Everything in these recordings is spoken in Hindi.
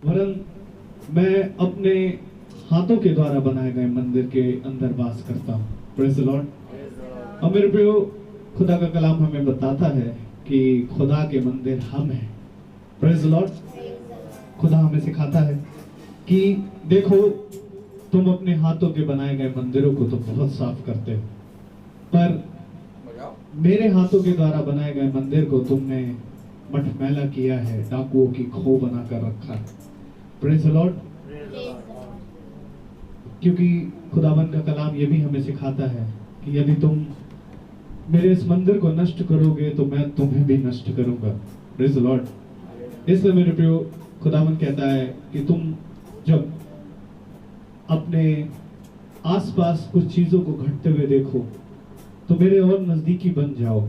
वरन मैं अपने हाथों के द्वारा बनाए गए मंदिर के अंदर वास करता हूँ। Praise the lord. और मेरे प्रियो, खुदा का कलाम हमें बताता है कि खुदा के मंदिर हम हैं। Praise the Lord. खुदा हमें सिखाता है कि देखो, तुम अपने हाथों के बनाए गए मंदिरों को तो बहुत साफ करते हो, पर मेरे हाथों के द्वारा बनाए गए मंदिर को तुमने मटमैला किया है, डाकुओं की खो बनाकर रखा है। Praise the Lord. क्योंकि खुदावन का कलाम ये भी हमें सिखाता है कि यदि तुम मेरे इस मंदिर को नष्ट करोगे तो मैं तुम्हें भी नष्ट करूंगा। Praise the Lord. इसलिए मेरे प्रियो, खुदावन कहता है कि तुम जब अपने आसपास कुछ चीजों को घटते हुए देखो तो मेरे और नजदीकी बन जाओ,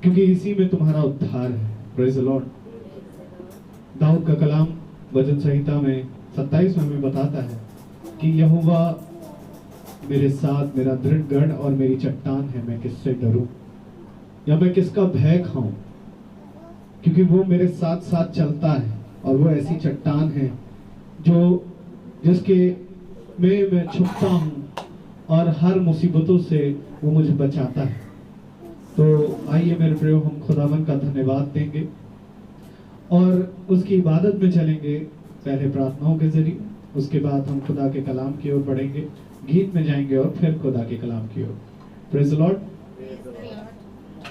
क्योंकि इसी में तुम्हारा उद्धार है। Praise the Lord. दाऊद का कलाम भजन संहिता में 27 में हमें बताता है कि यहोवा मेरे साथ, मेरा दृढ़ गढ़ और मेरी चट्टान है, मैं किससे डरूं या मैं किसका भय खाऊं, क्योंकि वो मेरे साथ साथ चलता है और वो ऐसी चट्टान है जिसके में मैं छुपता हूं और हर मुसीबतों से वो मुझे बचाता है। तो आइए मेरे प्रियो, हम खुदावन का धन्यवाद देंगे और उसकी इबादत में चलेंगे, पहले प्रार्थनाओं के जरिए, उसके बाद हम खुदा के कलाम की ओर बढ़ेंगे, गीत में जाएंगे और फिर खुदा के कलाम की ओर। Praise the Lord.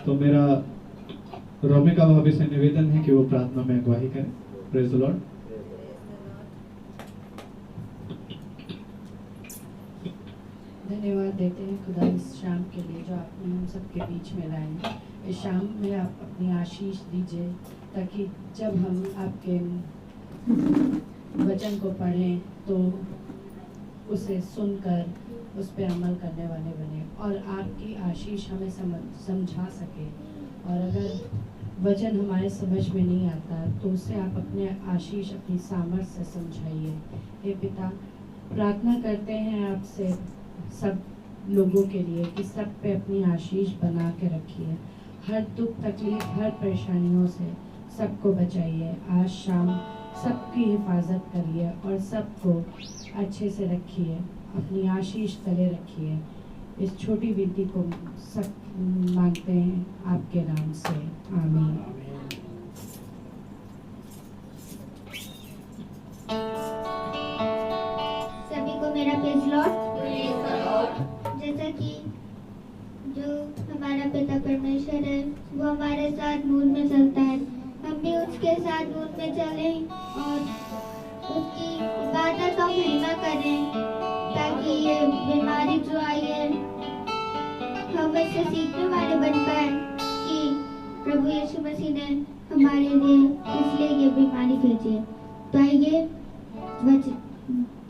तो मेरा रोमिका भाभी से निवेदन है कि वो प्रार्थना में अगुवाई करें। Praise the Lord. धन्यवाद देते हैं खुदा इस शाम के लिए जो आपने हम सबके बीच में लाए। इस शाम में आप अपनी आशीष दीजिए ताकि जब हम आपके वचन को पढ़ें तो उसे सुनकर उस पर अमल करने वाले बने और आपकी आशीष हमें समझा सके। और अगर वचन हमारे समझ में नहीं आता तो उसे आप अपने आशीष, अपनी सामर्थ्य से समझाइए। हे पिता, प्रार्थना करते हैं आपसे सब लोगों के लिए कि सब पे अपनी आशीष बना के रखिए, हर दुख तकलीफ, हर परेशानियों से सबको बचाइए। आज शाम सबकी हिफाजत करिए और सबको अच्छे से रखिए, अपनी आशीष तले रखिए। इस छोटी विनती को सब मांगते हैं आपके नाम से, आमीन। सभी को मेरा प्रेज़ लॉर्ड। जैसा कि जो हमारा पिता परमेश्वर है वो हमारे साथ नूर में चलता है, हम भी उसके साथ नूर में चलें और उसकी इबादत और महिमा करें, ताकि ये बीमारी जो आई है हम इससे सीखने वाले बन पाए कि प्रभु यीशु मसीह ने हमारे लिए इसलिए ये बीमारी भेजी है। तो आइए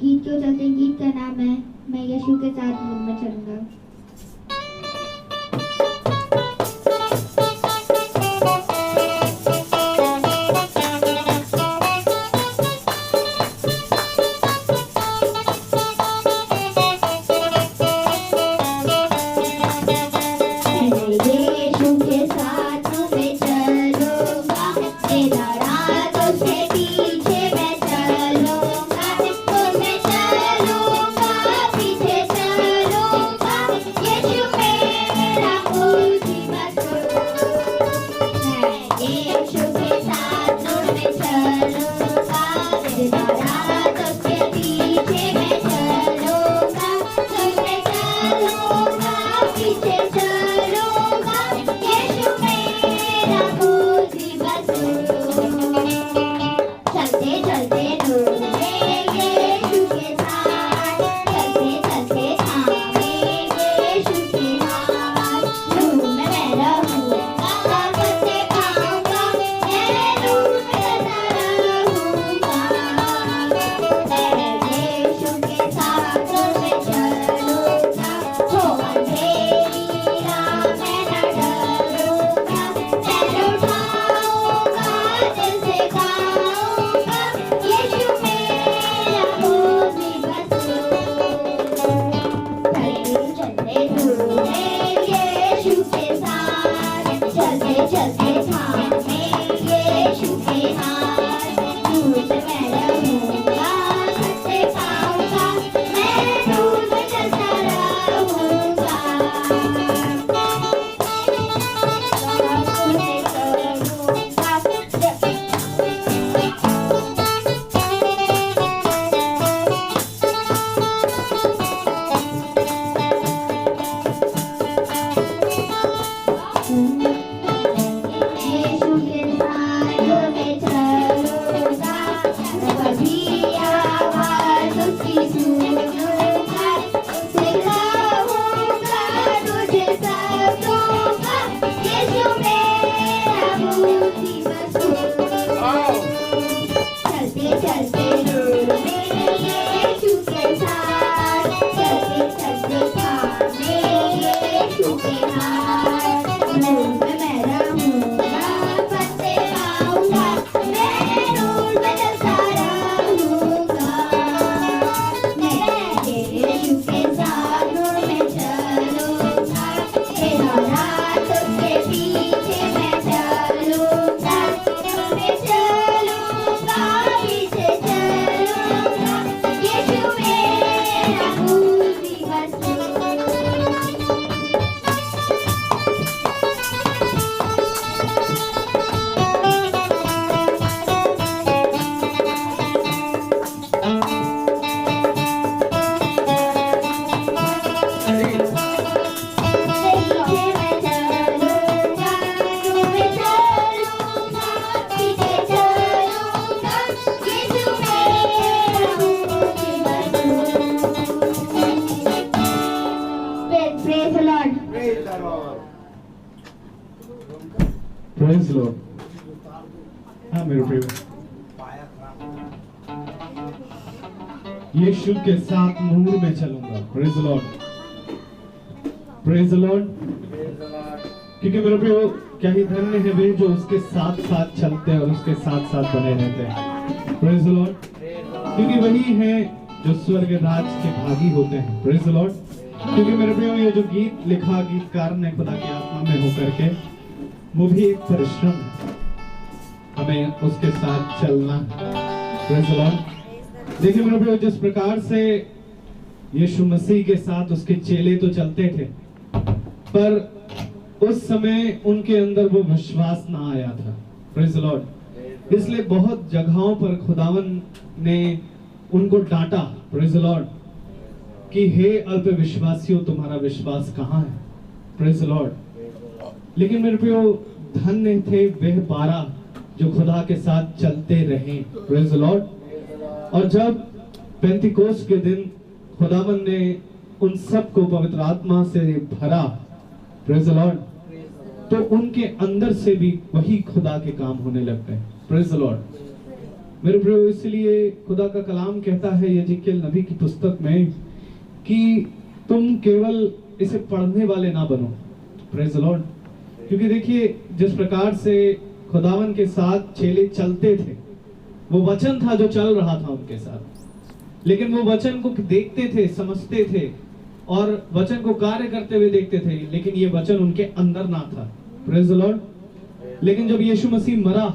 गीत क्यों चलते हैं। गीत का नाम है मैं यीशु के साथ नूर में चलूंगा। चलते चलते नूर में यीशु के साथ, चलते चलते थामे यीशु के हाथ। नूर में मैं रहूंगा, फंसे पाऊंगा, मैं नूर में चलता रहूंगा। मैं यीशु के साथ नूर में चलूंगा, तेरा रात उसके पीछे मैं चलूंगा, नूर में चलूंगा, पीछे चलूंगा, यीशु मेरा पूरी वस्तु। पीछे मैं चलूंगा, नूर में चलूंगा, पीछे चलूंगा, यीशु मेरा पूरी वस्तु। Praise the Lord. Praise Lord. हाँ मेरे प्रिय, यीशु के साथ नूर में चलूंगा। Praise Lord, praise Lord. क्योंकि मेरे प्रिय, क्या ही धन्य है वे जो उसके साथ साथ चलते हैं और उसके साथ साथ बने रहते हैं। प्रेज लॉर्ड, क्योंकि वही है जो स्वर्ग राज के भागी होते हैं। Praise Lord. क्योंकि मेरे प्रिय, ये जो गीत लिखा गीतकार ने खुदा की आत्मा में होकर के, वो भी एक परिश्रम है, हमें उसके साथ चलना है। Praise Lord. देखिए मेरे प्रिय, जिस प्रकार से यीशु मसीह के साथ उसके चेले तो चलते थे, पर उस समय उनके अंदर वो विश्वास ना आया था। Praise Lord. इसलिए बहुत जगहों पर खुदावन ने उनको डांटा। प्रेज लॉर्ड, कि हे अल्प विश्वासियों, तुम्हारा विश्वास कहाँ है। Praise Lord. लेकिन मेरे प्रियो, धन्य थे वह 12 जो खुदा के साथ चलते रहे। Praise Lord. और जब पेंतिकोस्त के दिन खुदावन ने उन सबको पवित्र आत्मा से भरा, प्रेज लॉर्ड, तो उनके अंदर से भी वही खुदा के काम होने लग गए। Praise Lord. मेरे प्रियो, इसलिए खुदा का कलाम कहता है यजेकियेल नबी की पुस्तक में कि तुम केवल इसे पढ़ने वाले ना बनो। Praise Lord. क्योंकि देखिए, जिस प्रकार से खुदावन के साथ चेले चलते थे, वो वचन था जो चल रहा था उनके साथ, लेकिन वो वचन को देखते थे, समझते थे और वचन को कार्य करते हुए देखते थे, लेकिन ये वचन उनके अंदर ना था। Praise Lord. लेकिन जब यीशु मसीह मरा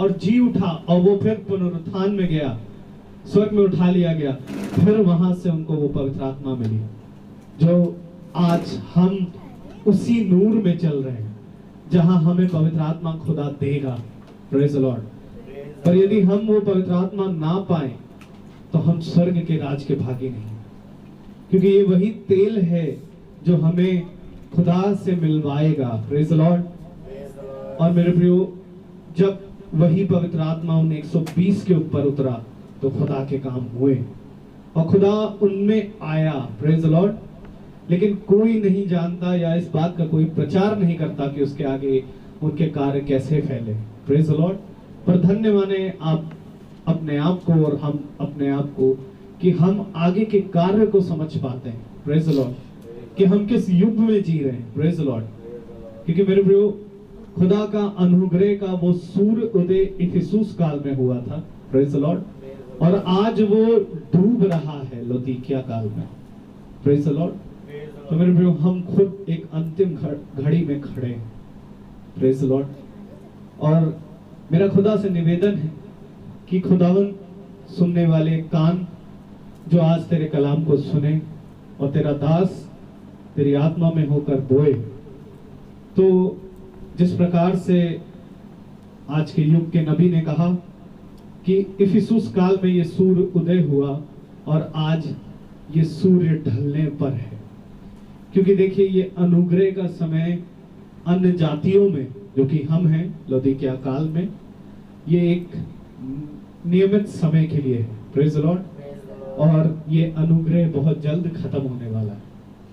और जी उठा और वो फिर पुनरुत्थान में गया, स्वर्ग में उठा लिया गया, फिर वहां से उनको वो पवित्र आत्मा मिली, जो आज हम उसी नूर में चल रहे हैं जहां हमें पवित्र आत्मा खुदा देगा। Praise Lord. पर यदि हम वो पवित्र आत्मा ना पाए तो हम स्वर्ग के राज के भागी नहीं, क्योंकि ये वही तेल है जो हमें खुदा से मिलवाएगा। Praise Lord. और मेरे प्रियो, जब वही पवित्र आत्मा उन 120 के ऊपर उतरा तो खुदा के काम हुए और खुदा उनमें आया। Praise Lord. लेकिन कोई नहीं जानता या इस बात का कोई प्रचार नहीं करता कि उसके आगे उनके कार्य कैसे फैले। Praise Lord. पर धन्य माने आप अपने आप को और हम अपने आप को कि हम आगे के कार्य को समझ पाते हैं। Praise Lord. कि हम किस युग में जी रहे हैं। Praise Lord. क्योंकि मेरे प्रियो, खुदा का अनुग्रह का वो सूर्य उदय इफिसुस काल में हुआ था। Praise Lord. और आज वो डूब रहा है लौदीकिया काल में। Praise Lord. तो मेरे प्रियो, हम खुद एक अंतिम घड़ी में खड़े हैं। Praise Lord. और मेरा खुदा से निवेदन है कि खुदावन सुनने वाले कान जो आज तेरे कलाम को सुने और तेरा दास तेरी आत्मा में होकर बोए, तो जिस प्रकार से आज के युग के नबी ने कहा कि इफिसुस काल में ये सूर्य उदय हुआ और आज ये सूर्य ढलने पर है। क्योंकि देखिए, ये अनुग्रह का समय अन्य जातियों में, जो कि हम हैं लौदीकिया काल में, ये एक नियमित समय के लिए है। Praise Lord. और ये अनुग्रह बहुत जल्द खत्म होने वाला है।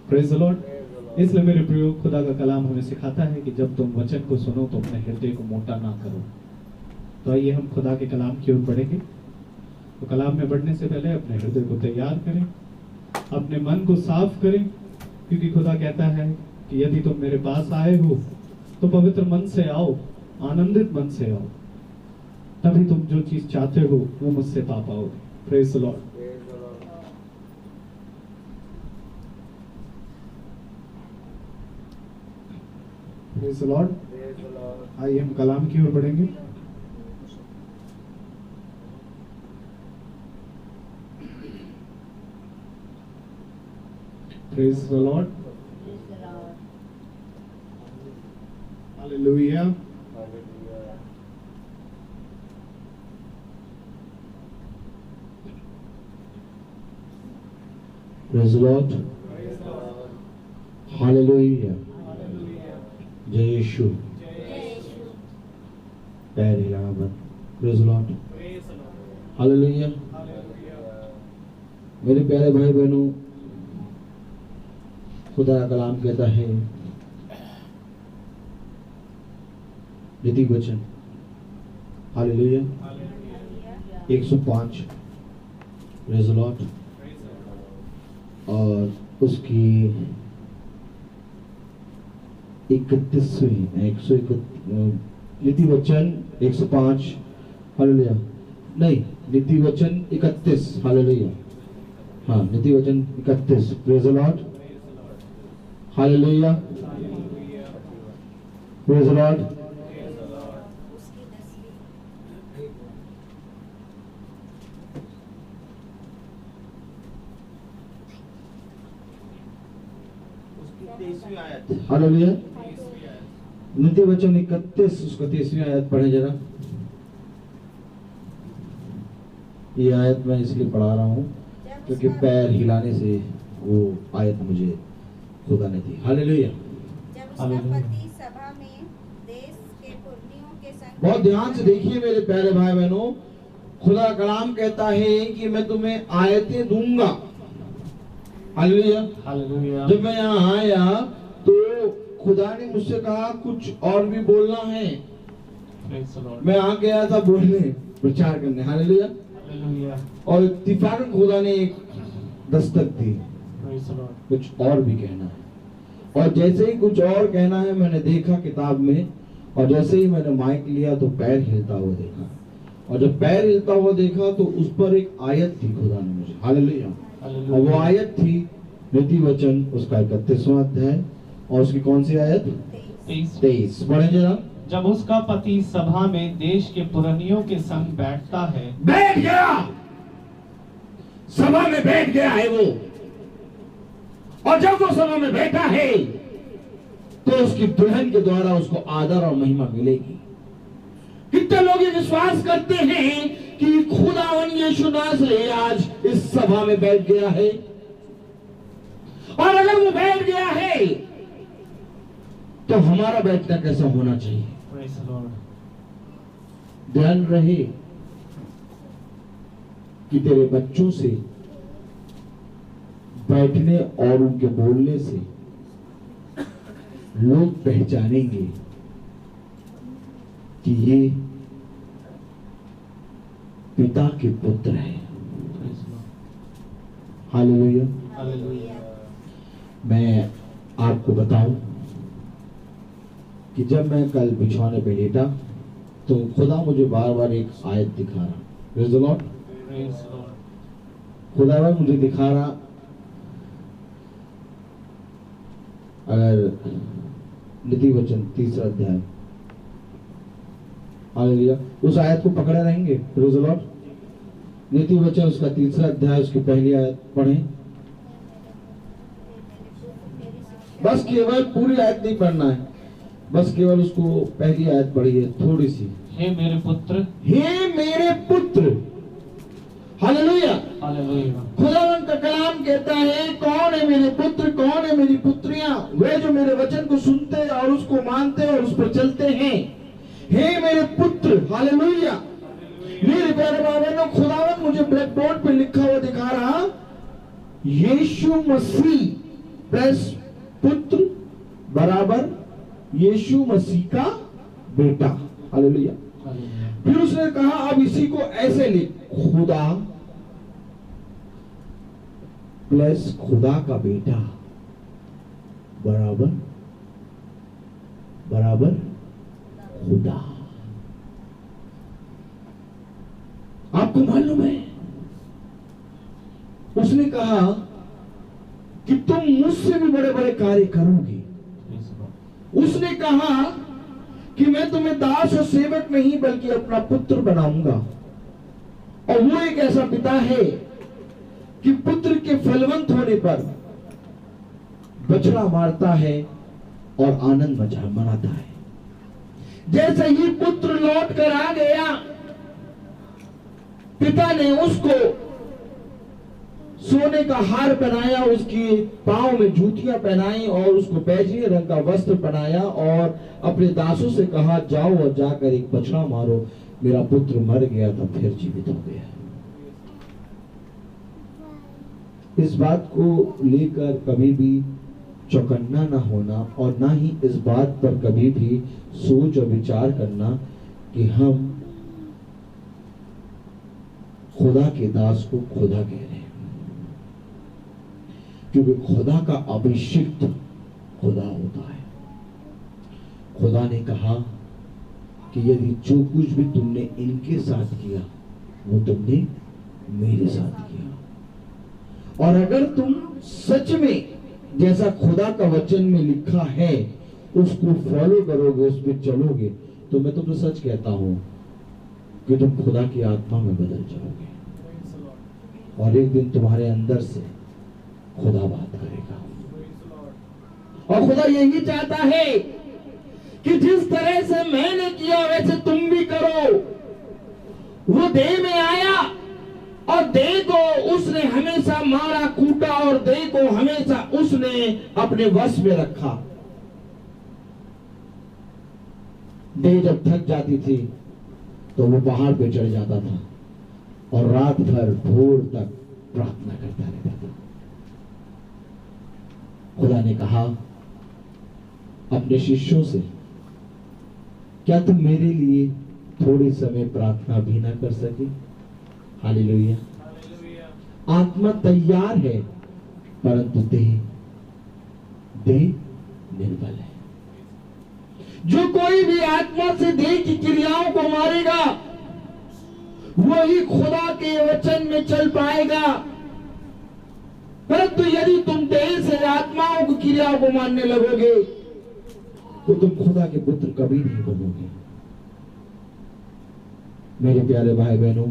Praise Lord. इसलिए मेरे प्रियो, खुदा का कलाम हमें सिखाता है कि जब तुम वचन को सुनो तो अपने हृदय को मोटा ना करो। तो आइए हम खुदा के कलाम की ओर बढ़ेंगे। तो कलाम में बढ़ने से पहले अपने हृदय को तैयार करें, अपने मन को साफ करें, क्योंकि खुदा कहता है कि यदि तुम मेरे पास आए हो तो पवित्र मन से आओ, आनंदित मन से आओ, तभी तुम जो चीज चाहते हो वो मुझसे पा पाओगे। Praise the Lord. Praise the Lord. आइए हम कलाम की ओर बढ़ेंगे। Praise the Lord. Hallelujah. Praise the Lord. Hallelujah. जय यीशु। पैर हिलाना बंद। Praise the Lord. Hallelujah. मेरे प्यारे भाई बहनों, खुदा का कलाम कहता है, नीति वचन हालेलुया 105 प्रेज़ द लॉर्ड और उसकी 31वीं नीति वचन 105 हालेलुया नहीं नीति वचन 31 हालेलुया हाँ नीति वचन 31 praise the Lord hallelujah praise the Lord. Hallelujah नीति वचन 31 उसका 30वीं आयत पढ़े जरा। ये आयत मैं इसलिए पढ़ा रहा हूँ क्योंकि पैर हिलाने से वो आयत मुझे खुदा ने दी। हालेलुया। बहुत ध्यान से देखिए मेरे प्यारे भाई बहनों, खुदा कलाम कहता है कि मैं तुम्हें आयतें दूंगा। हालेलुया। हालेलुया। जब मैं यहाँ आया तो खुदा ने मुझसे कहा कुछ और भी बोलना है। मैं आ गया था बोलने, प्रचार करने। हालेलुया। हालेलुया। और इत्तिफाकन खुदा ने एक दस्तक दी, कुछ और भी कहना है। और जैसे ही कुछ और कहना है मैंने देखा किताब में, और जैसे ही मैंने माइक लिया तो पैर हिलता हुआ देखा, और जब पैर हिलता हुआ देखा तो उस पर एक आयत थी खुदा ने मुझे। हालेलुया। और वो आयत थी नीति वचन उसका 31वां अध्याय और उसकी कौन सी आयत 23 पढ़े जरा। जब उसका पति सभा में देश के पुरनियों के संग बैठता है, बैठ गया, सभा में बैठ गया है वो, और जब वो सभा में बैठा है तो उसकी दुल्हन के द्वारा उसको आदर और महिमा मिलेगी। कितने लोग ये विश्वास करते हैं कि खुदावन यीशु नासरी आज इस सभा में बैठ गया है, और अगर वो बैठ गया है तो हमारा बैठना कैसा होना चाहिए। ध्यान रहे कि तेरे बच्चों से बैठने और उनके बोलने से लोग पहचानेंगे कि ये पिता के पुत्र हैं। हालेलुया। हालेलुया। मैं आपको बताऊं कि जब मैं कल बिछौने पे लेटा तो खुदा मुझे बार बार एक आयत दिखा रहा। Praise the Lord. खुदा मुझे दिखा रहा, अगर नीति वचन 3 अध्याय हालेलुया उस आयत को पकड़े रहेंगे। Praise the Lord. नीति वचन उसका 3 अध्याय उसकी पहली आयत पढ़ें। बस केवल पूरी आयत नहीं पढ़ना है, बस केवल उसको पहली आयत पढ़ी है थोड़ी सी। हे मेरे पुत्र, हे मेरे पुत्र। हालेलुया। हालेलुया। खुदावंद का कलाम कहता है कौन है मेरे पुत्र, कौन है मेरी पुत्रियां, वे जो मेरे वचन को सुनते और उसको मानते और उस पर चलते हैं। हे मेरे पुत्र। हालेलुया। मेरे प्यारे भाइयों, खुदावंद मुझे ब्लैक बोर्ड पे लिखा हुआ दिखा रहा, यीशु मसीह प्लस पुत्र बराबर यीशु मसीह का बेटा। हालेलुया। फिर उसने कहा अब इसी को ऐसे लिख, खुदा प्लस खुदा का बेटा बराबर बराबर खुदा। आपको मालूम है, उसने कहा कि तुम मुझसे भी बड़े बड़े कार्य करोगे। उसने कहा कि मैं तुम्हें दास और सेवक नहीं बल्कि अपना पुत्र बनाऊंगा। और वो एक ऐसा पिता है कि पुत्र के फलवंत होने पर बछड़ा मारता है और आनंद मनाता है। जैसे ही पुत्र लौट कर आ गया, पिता ने उसको सोने का हार पहनाया, उसकी पांव में जूतियां पहनाई और उसको बैजनी रंग का वस्त्र पहनाया और अपने दासों से कहा, जाओ और जाकर एक बछड़ा मारो, मेरा पुत्र मर गया था फिर जीवित हो गया। इस बात को लेकर कभी भी चौकन्ना ना होना और ना ही इस बात पर कभी भी सोच और विचार करना कि हम खुदा के दास को खुदा कह रहे हैं, क्योंकि खुदा का अभिषिक्त खुदा होता है। खुदा ने कहा कि यदि जो कुछ भी तुमने इनके साथ किया वो तुमने मेरे साथ किया, और अगर तुम सच में जैसा खुदा का वचन में लिखा है उसको फॉलो करोगे, उस पर चलोगे, तो मैं तुमसे सच कहता हूं कि तुम खुदा की आत्मा में बदल जाओगे और एक दिन तुम्हारे अंदर से खुदा बात करेगा। और खुदा यही चाहता है कि जिस तरह से मैंने किया वैसे तुम भी करो। वो देह में आया और देह को उसने हमेशा मारा कूटा और देह को हमेशा उसने अपने वश में रखा। देह जब थक जाती थी तो वो पहाड़ पे चढ़ जाता था और रात भर भोर तक प्रार्थना करता रहता था। खुदा ने कहा अपने शिष्यों से, क्या तुम मेरे लिए थोड़े समय प्रार्थना भी ना कर सके? हालेलुया। आत्मा तैयार है परंतु देह निर्बल है। जो कोई भी आत्मा से देह की क्रियाओं को मारेगा वही खुदा के वचन में चल पाएगा। परंतु यदि तुम देह से आत्माओं की क्रियाओं को मानने लगोगे तो तुम खुदा के पुत्र कभी नहीं बनोगे। मेरे प्यारे भाई बहनों,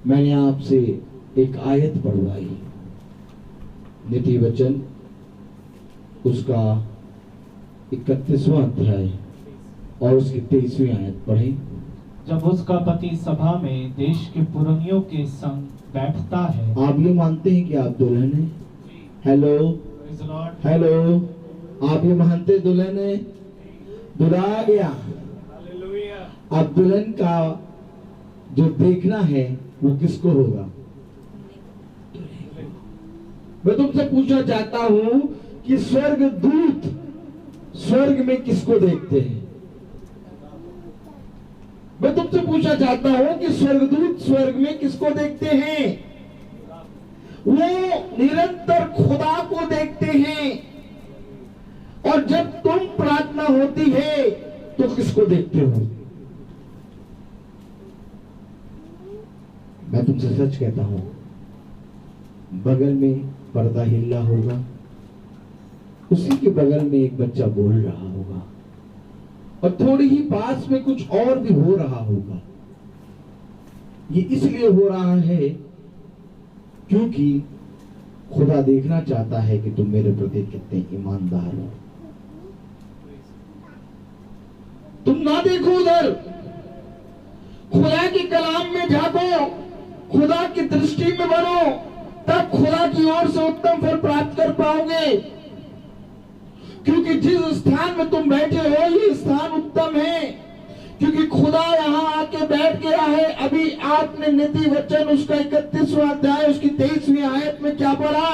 मैंने आपसे एक आयत पढ़वाई, नीति वचन उसका 31वां अध्याय और उसकी 23वीं आयत पढ़ें। जब उसका पति सभा में देश के पुरनियों के संग बैठता है। आप ये मानते हैं कि आप दुल्हन हैं? हेलो हेलो, आप ये मानते दुल्हन है? दुल्हा आ गया। अब दुल्हन का जो देखना है वो किसको होगा? मैं तुमसे पूछना चाहता हूं कि स्वर्ग दूत स्वर्ग में किसको देखते हैं? मैं तुमसे पूछना चाहता हूं कि स्वर्गदूत स्वर्ग में किसको देखते हैं? वो निरंतर खुदा को देखते हैं। और जब तुम प्रार्थना होती है तो किसको देखते हो? मैं तुमसे सच कहता हूं, बगल में पर्दा हिल रहा होगा, उसी के बगल में एक बच्चा बोल रहा होगा और थोड़ी ही पास में कुछ और भी हो रहा होगा। ये इसलिए हो रहा है क्योंकि खुदा देखना चाहता है कि तुम मेरे प्रति कितने ईमानदार हो। तुम ना देखो उधर, खुदा के कलाम में झांको, खुदा की दृष्टि में बनो, तब खुदा की ओर से उत्तम फल प्राप्त कर पाओगे। क्योंकि जिस स्थान में तुम बैठे हो ये स्थान उत्तम है, क्योंकि खुदा यहाँ आके बैठ गया है। अभी आपने नीति वचन उसका 31वां अध्याय उसकी 23वीं आयत में क्या पढ़ा?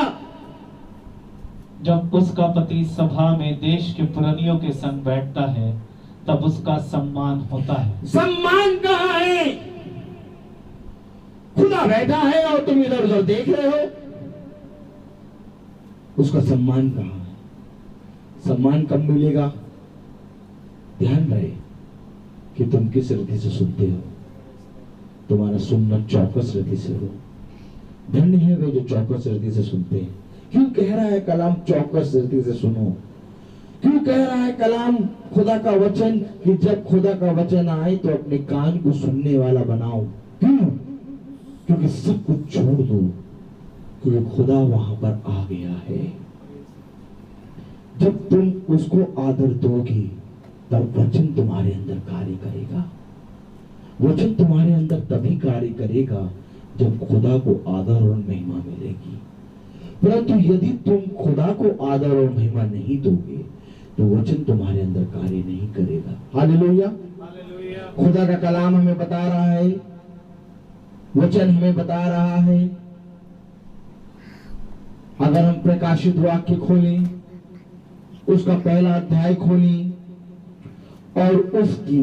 जब उसका पति सभा में देश के पुरनियों के संग बैठता है तब उसका सम्मान होता है। सम्मान कहाँ है? खुदा बैठा है और तुम इधर उधर देख रहे हो, उसका सम्मान कहाँ है? सम्मान कब मिलेगा? ध्यान रहे कि तुम किस रीति से सुनते हो। तुम्हारा सुनना चौकस रीति से हो। धन्य है वे जो चौकस रीति से सुनते हैं। क्यों कह रहा है कलाम चौकस रीति से सुनो? क्यों कह रहा है कलाम खुदा का वचन कि जब खुदा का वचन आए तो अपने कान को सुनने वाला बनाओ? क्यों? क्योंकि सब कुछ छोड़ दो, क्योंकि खुदा वहां पर आ गया है। जब तुम उसको आदर दोगी तब वचन तुम्हारे अंदर कार्य करेगा। वचन तुम्हारे अंदर तभी कार्य करेगा जब खुदा को आदर और महिमा मिलेगी। परंतु यदि तुम खुदा को आदर और महिमा नहीं दोगे तो वचन तुम्हारे अंदर कार्य नहीं करेगा। हालेलुया। खुदा का कलाम हमें बता रहा है, वचन हमें बता रहा है। अगर हम प्रकाशित वाक्य खोलें, उसका पहला अध्याय खोलें और उसकी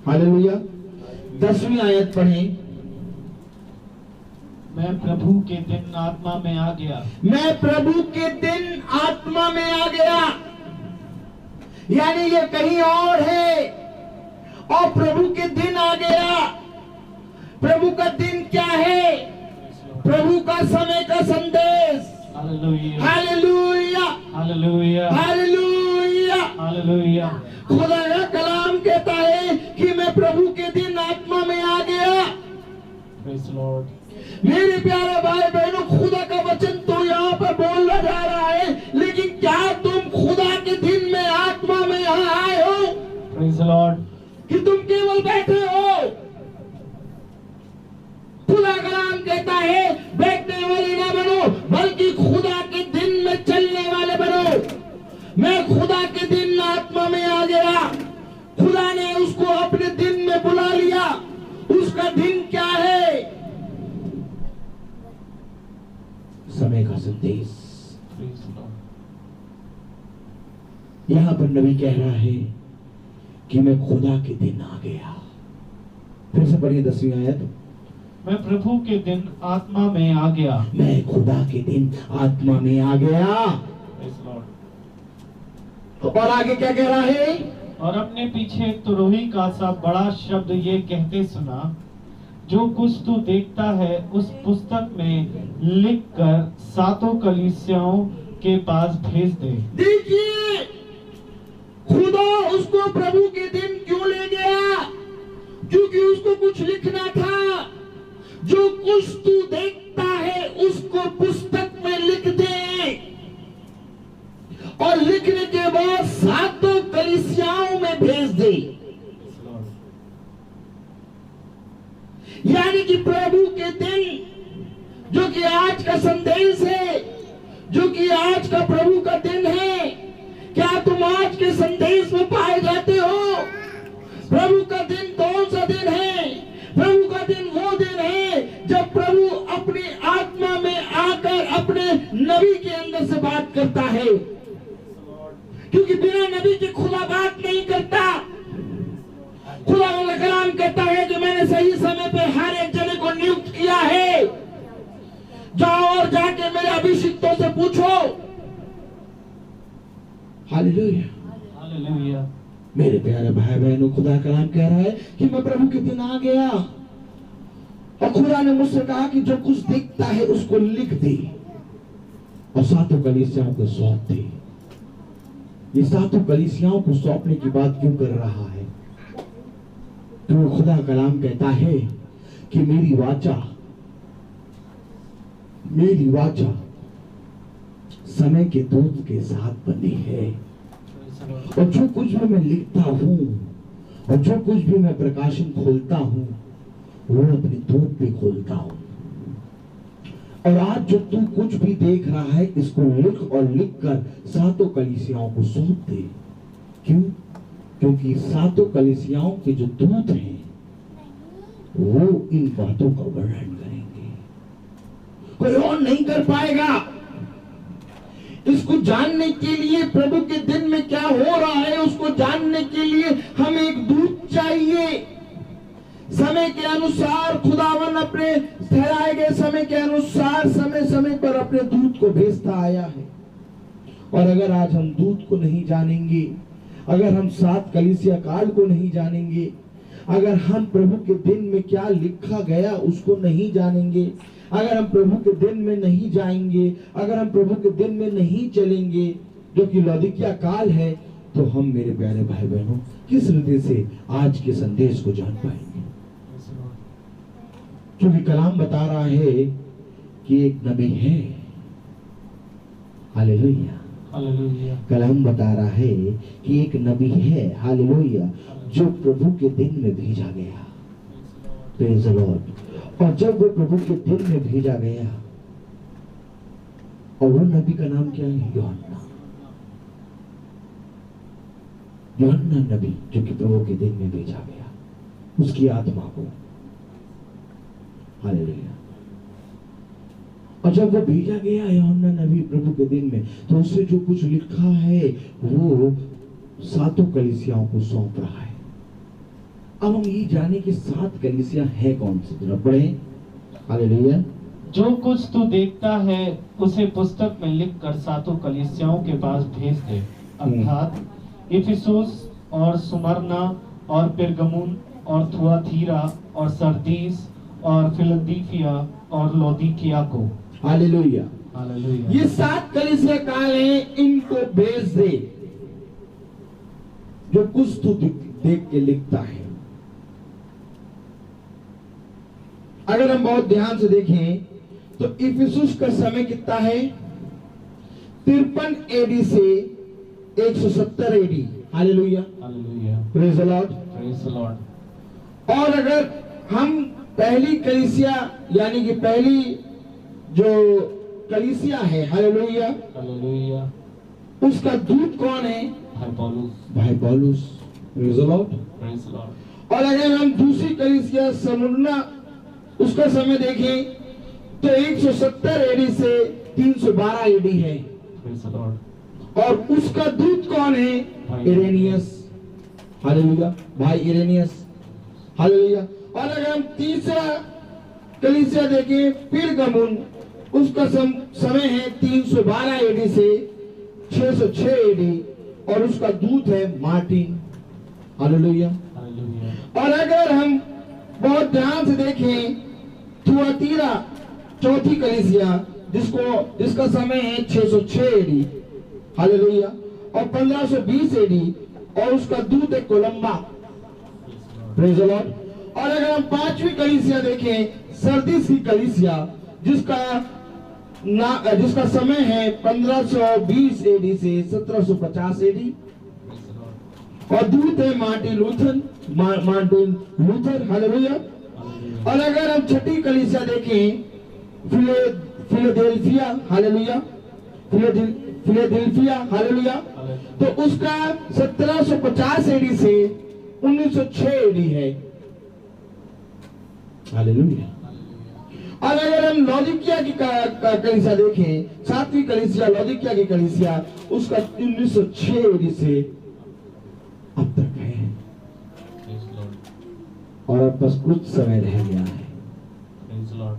हालेलुया 10वीं आयत पढ़ें। मैं प्रभु के दिन आत्मा में आ गया। मैं प्रभु के दिन आत्मा में आ गया, यानी ये कहीं और है और प्रभु के दिन आ गया। प्रभु का दिन क्या है? प्रभु का समय का संदेश। Hallelujah, hallelujah, hallelujah, hallelujah, hallelujah. खुदा का कलाम कहता है कि मैं प्रभु के दिन आत्मा में आ गया। Praise Lord. मेरे प्यारे भाई बहनों, खुदा का वचन तो यहाँ पर बोला जा रहा है, लेकिन क्या तुम खुदा के दिन में आत्मा में यहाँ आए हो? Praise Lord. कि तुम केवल बैठे हो? खुदा का नाम कहता है बैठने वाले ना बनो, बल्कि खुदा के दिन में चलने वाले बनो। मैं खुदा के दिन आत्मा में आ गया। खुदा ने उसको अपने दिन में बुला लिया। उसका दिन क्या है? समय का संदेश। Praise Lord. यहां पर नबी कह रहा है कि मैं खुदा के दिन आ गया। फिर से पढ़िए 10वीं आयत। मैं प्रभु के दिन आत्मा में आ गया। मैं खुदा के दिन आत्मा में आ गया। Praise Lord. और आगे क्या कह रहा है? और अपने पीछे तुरही का सा बड़ा शब्द ये कहते सुना, जो कुछ तू देखता है उस पुस्तक में लिखकर 7 कलीसियाओं के पास भेज दे। देखिए, खुदा उसको प्रभु के दिन क्यों ले गया? क्योंकि उसको कुछ लिखना था। जो कुछ तू देखता है उसको पुस्तक में लिख दे, और लिखने के बाद 7 कलीसियाओं में भेज दे। यानी कि प्रभु के दिन, जो कि आज का संदेश है, जो कि आज का प्रभु का दिन है, क्या तुम आज के संदेश में पाए जाते हो? प्रभु का दिन कौन सा दिन है? प्रभु का दिन वो दिन है जब प्रभु अपनी आत्मा में आकर अपने नबी के अंदर से बात करता है। क्योंकि बिना नबी के खुदा बात नहीं करता। खुदा का कलाम कहता है कि मैंने सही समय पे हर एक जने को नियुक्त किया है। जाओ और जाके मेरे अभिषिक्तों से पूछो। Hallelujah, hallelujah. मेरे प्यारे भाई बहनों, खुदा का कलाम कह रहा है कि मैं प्रभु के दिन आ गया, और खुदा ने मुझसे कहा कि जो कुछ दिखता है उसको लिख दे और 7 कलीसियाओं को सौंप दे। ये 7 कलीसियाओं को सौंपने की बात क्यों कर रहा है? क्योंकि खुदा का कलाम कहता है कि मेरी वाचा समय के दूत के साथ बनी है, और जो कुछ भी मैं लिखता हूं और जो कुछ भी मैं प्रकाशन खोलता हूं वो अपने दूत पे खोलता हूं। और आज जो तू कुछ भी देख रहा है इसको लिख और लिख कर 7 कलीसियाओं को सौंप दे। क्यों? क्योंकि सातों कलीसियाओं के जो दूत हैं वो इन बातों का वर्णन करेंगे, कोई और नहीं कर पाएगा। इसको जानने के लिए, प्रभु के दिन में क्या हो रहा है उसको जानने के लिए हमें एक दूत चाहिए। समय के अनुसार खुदावन अपने ठहराए गए समय के अनुसार समय समय पर अपने दूत को भेजता आया है। और अगर आज हम दूत को नहीं जानेंगे, अगर हम 7 कलीसिया काल को नहीं जानेंगे, अगर हम प्रभु के दिन में क्या लिखा गया उसको नहीं जानेंगे, अगर हम प्रभु के दिन में नहीं जाएंगे, अगर हम प्रभु के दिन में नहीं चलेंगे जो कि लौदीकिया काल है, तो हम मेरे प्यारे भाई बहनों किस हृदय से आज के संदेश को जान पाएंगे? क्योंकि कलाम बता रहा है कि एक नबी है। Hallelujah, hallelujah. कलाम बता रहा है कि एक नबी है, हालेलुया, जो प्रभु के दिन में भेजा गया। Praise the lord. और जब वो प्रभु के दिन में भेजा गया, और वो नबी का नाम क्या है? यूहन्ना। यूहन्ना नबी जो कि प्रभु के दिन में भेजा गया, उसकी आत्मा को, हालेलुया। और जब वो भेजा गया यूहन्ना नबी प्रभु के दिन में, तो उससे जो कुछ लिखा है वो 7 कलीसियाओं को सौंप रहा है। अब हम ये जाने कि 7 कलीसिया है कौन सी? जरा पढ़े, हालेलुया। जो कुछ तू देखता है उसे पुस्तक में लिखकर 7 कलीसियाओं के पास भेज दे, अर्थात इफिसुस और सुमरना और पेरगमुन और थुआतीरा और सरदीस और फिलदेल्फिया और लौदीकिया को। Hallelujah, hallelujah. ये 7 कलीसिया काल हैं, इनको भेज दे। जो कुछ तू देख के लिखता है। अगर हम बहुत ध्यान से देखें तो इफिसुस का समय कितना है? 53 एडी से 170 AD. Hallelujah, hallelujah. Praise the lord, praise the lord. और अगर हम पहली कलीसिया यानी कि पहली जो कलीसिया है, हालेलुया, हालेलुया, उसका दूत कौन है? भाई पौलुस। भाई पौलुस, praise the lord. Praise the lord. और अगर हम दूसरी कलीसिया स्मुरना, उसका समय देखें तो 170 एडी से 312 एडी है। Praise the lord. और उसका दूत कौन है? इरेनियस। हालेलुया, भाई इरेनियस, हालेलुया। और अगर हम तीसरा कलीसिया देखें पेरगमुन, उसका समय है 312 एडी से 606 एडी, और उसका दूत है मार्टिन। हालेलुया। हालेलुया। और अगर हम बहुत ध्यान से देखें थुआतीरा, चौथी कलीसिया, जिसका समय है 606 एडी, हालेलुया, और 1520 एडी, और उसका दूत है कोलंबा। Praise the lord. और अगर हम 5वीं कलीसिया देखें सरदीस की कलीसिया, जिसका समय है 1520 एडी से 1750 एडी, और दूत है मार्टिन लूथर। हालेलुया। और अगर हम 6ठी कलीसिया देखें फिलदेल्फिया, हालेलुया, फिलदेल्फिया, हालेलुया, तो उसका 1750 एडी से 1906 एडी है। हालेलुया। और अगर हम लौदीकिया की कलीसिया देखें, 7वीं कलीसिया लौदीकिया की कलीसिया, उसका 1906 एडी से अब तक है। और अब बस कुछ समय रह गया है,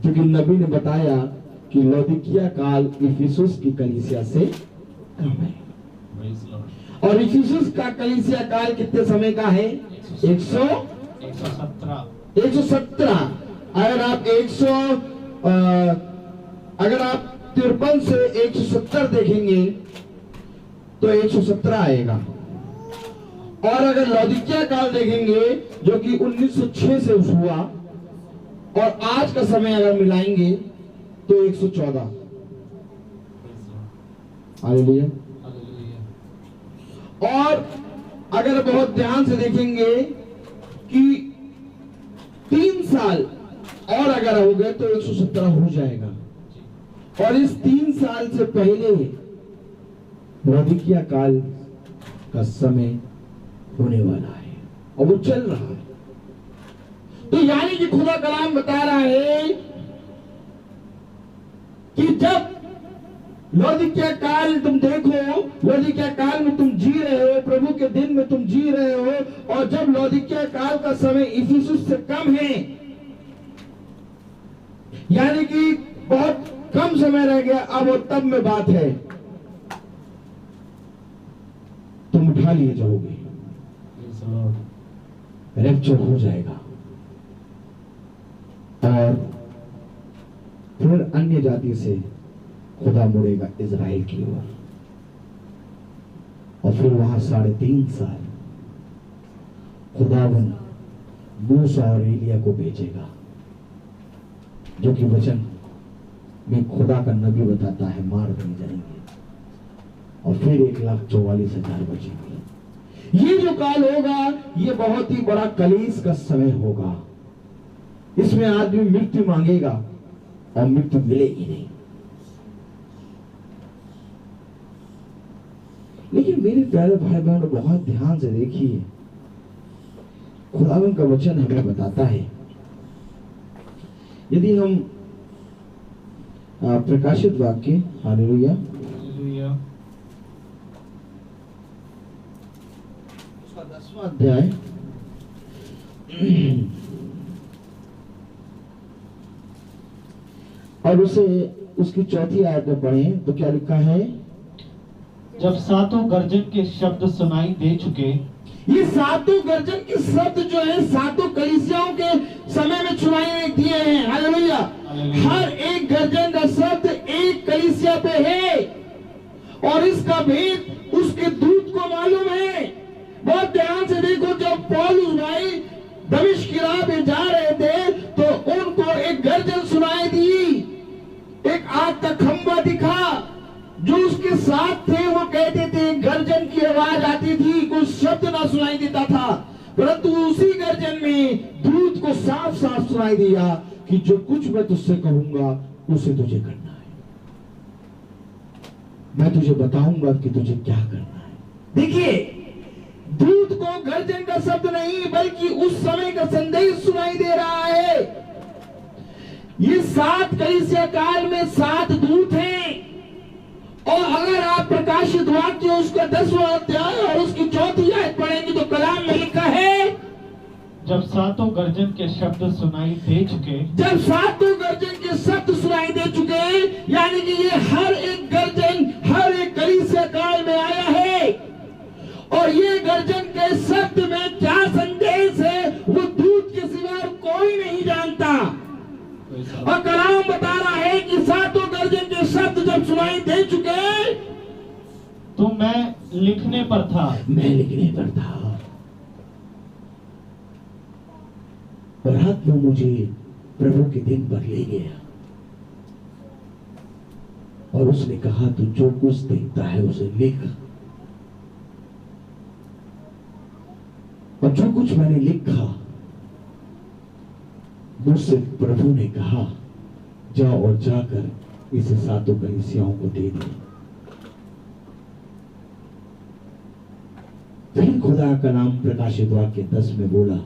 क्योंकि नबी ने बताया कि लौदीकिया काल इफिसुस की कलीसिया से कम है। और इफिसुस का कलीसिया काल कितने समय का है? 117। अगर आप 53 से 170 देखेंगे तो 117 आएगा। और अगर लौदीकिया काल देखेंगे जो कि 1906 से हुआ, और आज का समय अगर मिलाएंगे तो 114। हालेलुया। और अगर बहुत ध्यान से देखेंगे कि 3 साल और अगर हो गए तो 117 हो जाएगा। और इस 3 साल से पहले लौदीकिया काल का समय होने वाला है और वो चल रहा है। तो यानी कि खुदा कलाम बता रहा है कि जब लौदीकिया काल तुम देखो, लौदीकिया काल में तुम जी रहे हो, प्रभु के दिन में तुम जी रहे हो, और जब लौदीकिया काल का समय इफिसुस से कम है, यानी कि बहुत कम समय रह गया, अब वो तब में बात है, तुम उठा लिए जाओगे, रैप्चर हो जाएगा और फिर अन्य जाति से खुदा मुड़ेगा इजराइल की ओर, और फिर वहां 3.5 साल खुदावन मूसा और एलिया को भेजेगा, जो कि वचन में खुदा का नबी बताता है मार दिए जाएंगे, और फिर 1,44,000 बचेंगे। ये जो काल होगा ये बहुत ही बड़ा कलीस का समय होगा। इसमें आदमी मृत्यु मांगेगा और मृत्यु मिलेगी नहीं। लेकिन मेरे प्यारे भाई बहन बहुत ध्यान से देखिए, खुदावन का वचन हमें बताता है, यदि हम प्रकाशित वाक्य, हालेलुया, उसका 10वां अध्याय और उसे उसकी 4थी आयत में पढ़ें तो क्या लिखा है? जब 7 गर्जन के शब्द सुनाई दे चुके। ये 7 गर्जन के शब्द जो है 7 कलीसियाओं के समय में सुनाई दिए हैं। हालेलुया। हर एक गर्जन का शब्द एक कलीसिया पे है और इसका भेद उसके दूत को मालूम है। बहुत ध्यान से देखो, जब पौलुस भाई दमिश्क की राह पे जा रहे थे तो उनको एक गर्जन सुनाई दी, एक आग का खंभा दिखा। जो उसके साथ थे वो कहते थे गर्जन की आवाज आती थी, कोई शब्द ना सुनाई देता था, परंतु उसी गर्जन में दूत को साफ साफ सुनाई दिया कि जो कुछ मैं तुझसे कहूंगा उसे तुझे करना है, मैं तुझे बताऊंगा कि तुझे क्या करना है। देखिए, दूत को गर्जन का शब्द नहीं बल्कि उस समय का संदेश सुनाई दे रहा है। ये 7 कलीसिया काल में 7 दूत हैं, और अगर आप प्रकाशित वाक्य उसका 10वां अध्याय और उसकी 4थी आयत पढ़ेंगे तो कलाम में लिखा है, जब 7 गर्जन के शब्द सुनाई दे चुके। जब 7 गर्जन के शब्द सुनाई दे चुके, यानी कि ये हर एक गर्जन हर एक कलीसिया काल में आया है, और ये गर्जन के शब्द में क्या संदेश है वो दूत के सिवा कोई नहीं जानता। और कलाम बता रहा है कि 7 गर्जन के शब्द जब सुनाई दे चुके तो मैं लिखने पर था, मैं लिखने पर था, और रात में मुझे प्रभु के दिन पर ले गया और उसने कहा तू जो कुछ देखता है उसे लिख। और जो कुछ मैंने लिखा मुझसे प्रभु ने कहा जाओ और जाकर इसे 7 कलीसियाओं को दे दे। फिर खुदा का नाम प्रकाशित वाक्य 10 में बोला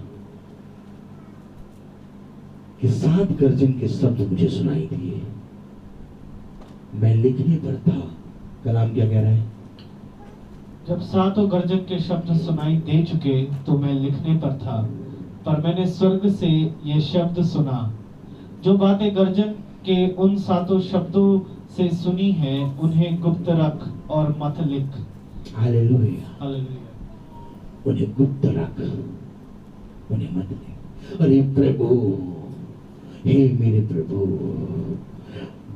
कि 7 गर्जन के शब्द मुझे सुनाई दिए, मैं लिखने पर था। कलाम क्या कह रहा है? जब 7 गर्जन के शब्द सुनाई दे चुके तो मैं लिखने पर था, पर मैंने स्वर्ग से ये शब्द सुना, जो बातें गर्जन के उन 7 शब्दों से सुनी हैं उन्हें गुप्त रख और मत लिख। Hallelujah, hallelujah. उन्हें गुप्त रख, उन्हें मत लिख। अरे प्रभु, हे मेरे प्रभु,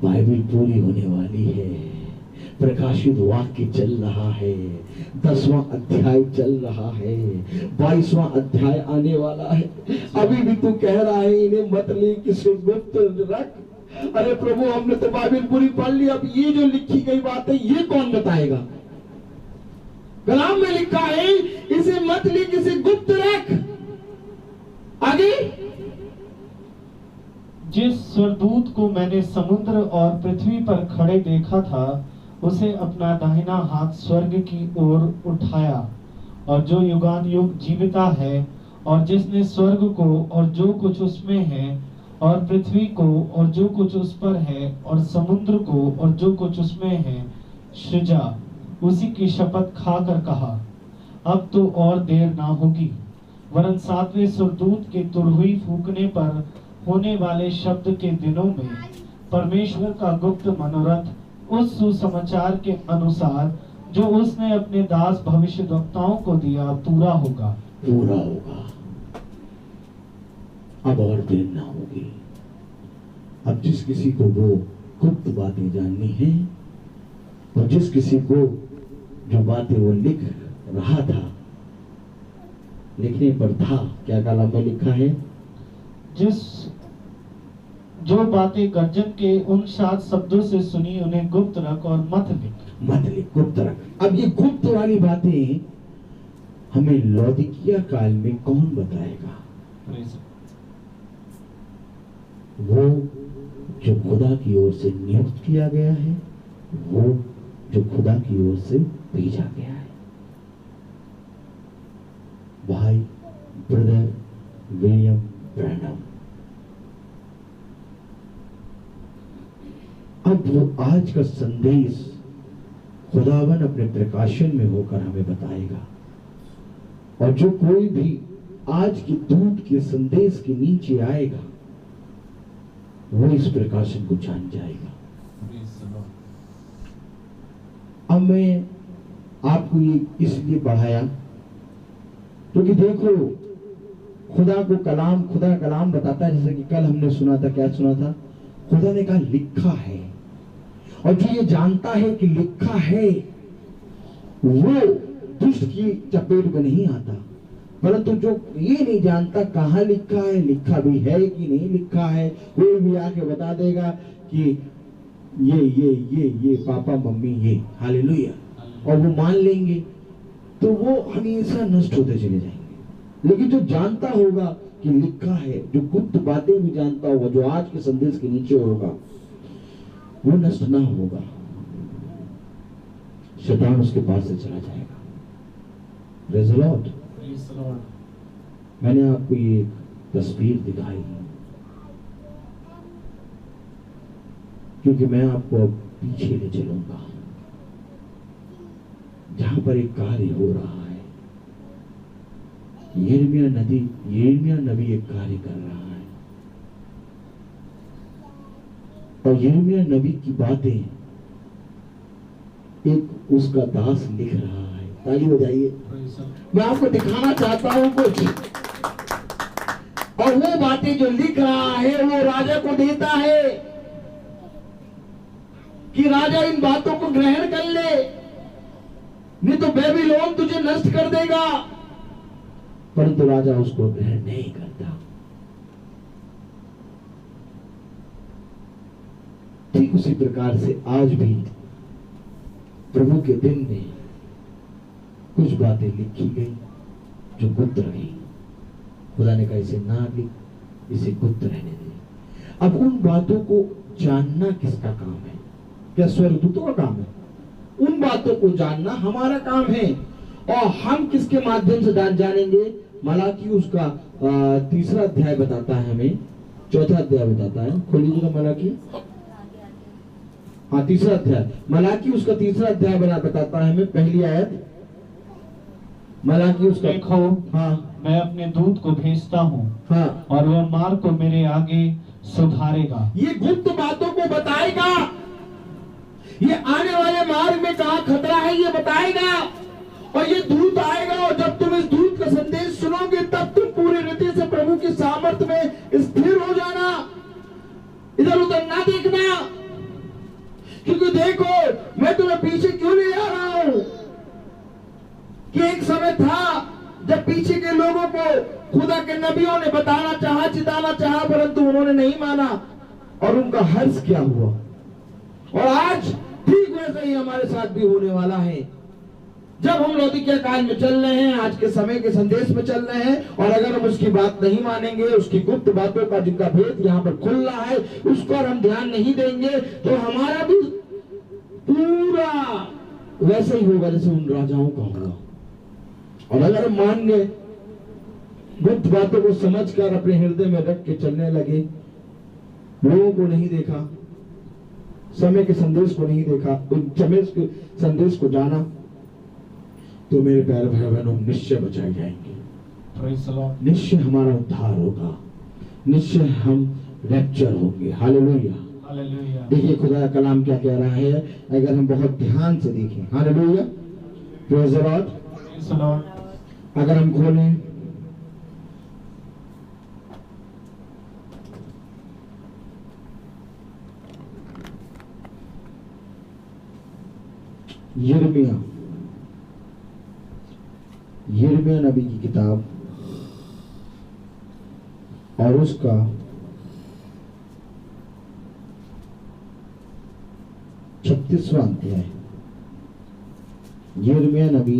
बाइबल पूरी होने वाली है, प्रकाशित वाक्य चल रहा है, 10वां अध्याय चल रहा है, 22वां अध्याय आने वाला है, अभी भी तू कह रहा है इन्हें मत लिख, इसे गुप्त रख। अरे प्रभु, हमने तो बाइबल पूरी पढ़ ली, अब ये जो लिखी गई बात है ये कौन बताएगा? कलाम में लिखा है इसे मत लिख, इसे गुप्त रख। आगे, जिस स्वरदूत को मैंने समुद्र और पृथ्वी पर खड़े देखा था उसे अपना दाहिना हाथ स्वर्ग की ओर उठाया और जो युगान युग जीविता है, और जिसने स्वर्ग को और जो कुछ उसमें है, और पृथ्वी को और जो कुछ उस पर है, और समुद्र को और जो कुछ उसमें है सृजा, उसी की शपथ खाकर कहा, अब तो और देर ना होगी, वरन 7वें सुरदूत के तुरहुई फूकने पर होने वाले शब्द के दिनों में परमेश्वर का गुप्त मनोरथ उस सुसमाचार के अनुसार जो उसने अपने दास भविष्यद्वक्ताओं को दिया पूरा होगा। पूरा होगा, अब और देर ना होगी। अब जिस किसी को वो गुप्त बातें जाननी है, और जिस किसी को जो बातें वो लिख रहा था, लिखने पर था, क्या कलम में लिखा है? जो बातें गर्जन के उन 7 शब्दों से सुनी उन्हें गुप्त रख और मत लिख, गुप्त रख। अब ये गुप्त वाली बातें हमें लौदीकिया काल में कौन बताएगा? वो जो खुदा की ओर से नियुक्त किया गया है, वो जो खुदा की ओर से भेजा गया है। भाई ब्रदर विलियम ब्रैनम, अब वो आज का संदेश खुदावन अपने प्रकाशन में होकर हमें बताएगा, और जो कोई भी आज के दूत के संदेश के नीचे आएगा वो इस प्रकाशन को जान जाएगा। अब मैं आपको ये इसलिए पढ़ाया क्योंकि देखो, खुदा कलाम बताता है, जैसे कि कल हमने सुना था, क्या सुना था? खुदा ने कहा लिखा है, और जो ये जानता है कि लिखा है वो दुष्ट की चपेट में नहीं आता, परंतु जो ये नहीं जानता कहाँ लिखा है, लिखा भी है कि नहीं लिखा है, कोई भी आके बता देगा कि ये पापा मम्मी ये, हालेलुया, और वो मान लेंगे तो वो हमेशा नष्ट होते चले जाएंगे। लेकिन जो जानता होगा कि लिखा है, जो गुप्त बातें भी जानता होगा, जो आज के संदेश के नीचे होगा, वो नष्ट ना होगा, शैतान उसके पास से चला जाएगा। Praise the Lord. मैंने आपको ये तस्वीर दिखाई क्योंकि मैं आपको अब पीछे ले चलूंगा, जहां पर एक कार्य हो रहा है। यिर्मयाह नबी एक कार्य कर रहा है, और यिर्मयाह नबी की बातें एक उसका दास लिख रहा है। ताली बजाइए। मैं आपको दिखाना चाहता हूं कुछ, और वो बातें जो लिख रहा है वो राजा को देता है कि राजा इन बातों को ग्रहण कर ले, नहीं तो बेबीलोन तुझे नष्ट कर देगा। परंतु राजा उसको ग्रहण नहीं करता। ठीक उसी प्रकार से आज भी प्रभु के दिन में कुछ बातें लिखी गई जो गुप्त रही। खुदा ने कहा इसे ना लिख, इसे गुप्त रहने दे। अब उन बातों को जानना किसका काम है? क्या स्वर्गदूतों का काम है? उन बातों को जानना हमारा काम है। और हम किसके माध्यम से जानेंगे? मलाकी उसका 3रा अध्याय बताता है हमें, 4था अध्याय बताता है। खोल लीजिएगा मलाकी। हाँ, 3रा अध्याय मलाकी उसका 3रा अध्याय बताता है हमें, पहली आयत मलाकी उसका। देखो, हाँ, मैं अपने दूत को भेजता हूँ, हाँ, और वह मार्ग को मेरे आगे सुधारेगा। ये गुप्त बातों को बताएगा, ये आने वाले मार्ग में कहाँ खतरा है ये बताएगा। और ये दूत आएगा, और जब तुम इस दूत का संदेश सुनोगे तब तुम पूरी रीति से प्रभु की सामर्थ में स्थिर हो जाना, इधर उधर ना देखना। क्योंकि देखो, मैं तुम्हें पीछे क्यों ले जा रहा हूं कि एक समय था जब पीछे के लोगों को खुदा के नबियों ने बताना चाहा, चिताना चाहा, परंतु उन्होंने नहीं माना, और उनका हर्ष क्या हुआ। और आज ठीक वैसा ही हमारे साथ भी होने वाला है। जब हम लौदीकिया काल में चल रहे हैं, आज के समय के संदेश में चल रहे हैं, और अगर हम उसकी बात नहीं मानेंगे, उसकी गुप्त बातों का जिनका भेद यहाँ पर खुल रहा है उस पर हम ध्यान नहीं देंगे, तो हमारा भी पूरा वैसे ही होगा जैसे उन राजाओं का हुआ। और अगर हम मान गए, गुप्त बातों को समझकर अपने हृदय में रख के चलने लगे, लोगों को नहीं देखा, समय के संदेश को नहीं देखा, उन समय के संदेश को जाना, तो मेरे प्यारे भाई बहनों निश्चय बचाए जाएंगे। Praise the Lord. निश्चय हमारा उद्धार होगा, निश्चय हम रैप्चर होंगे। हालेलुया। Hallelujah. देखिए खुदा का कलाम क्या कह रहा है, अगर हम बहुत ध्यान से देखें। Hallelujah, praise the Lord. Praise the Lord. अगर हम खोलें यिर्मयाह नबी की किताब और उसका 36वां अध्याय, यिर्मयाह नबी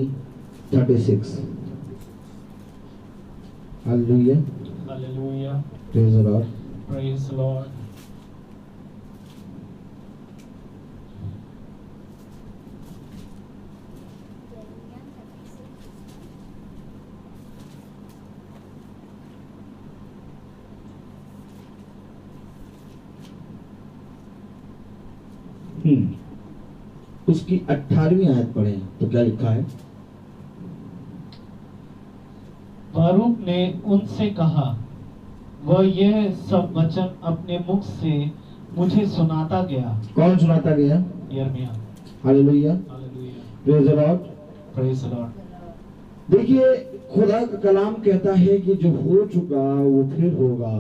36। Hallelujah, Hallelujah. Praise the Lord. Praise the Lord. उसकी 18वीं आयत पढ़े तो क्या लिखा है? बारूक ने उनसे कहा, वह यह सब वचन अपने मुख से मुझे सुनाता गया। कौन सुनाता गया? यिर्मयाह। Hallelujah, Hallelujah. Praise the Lord. Praise the Lord. देखिए खुदा का कलाम कहता है कि जो हो चुका वो फिर होगा।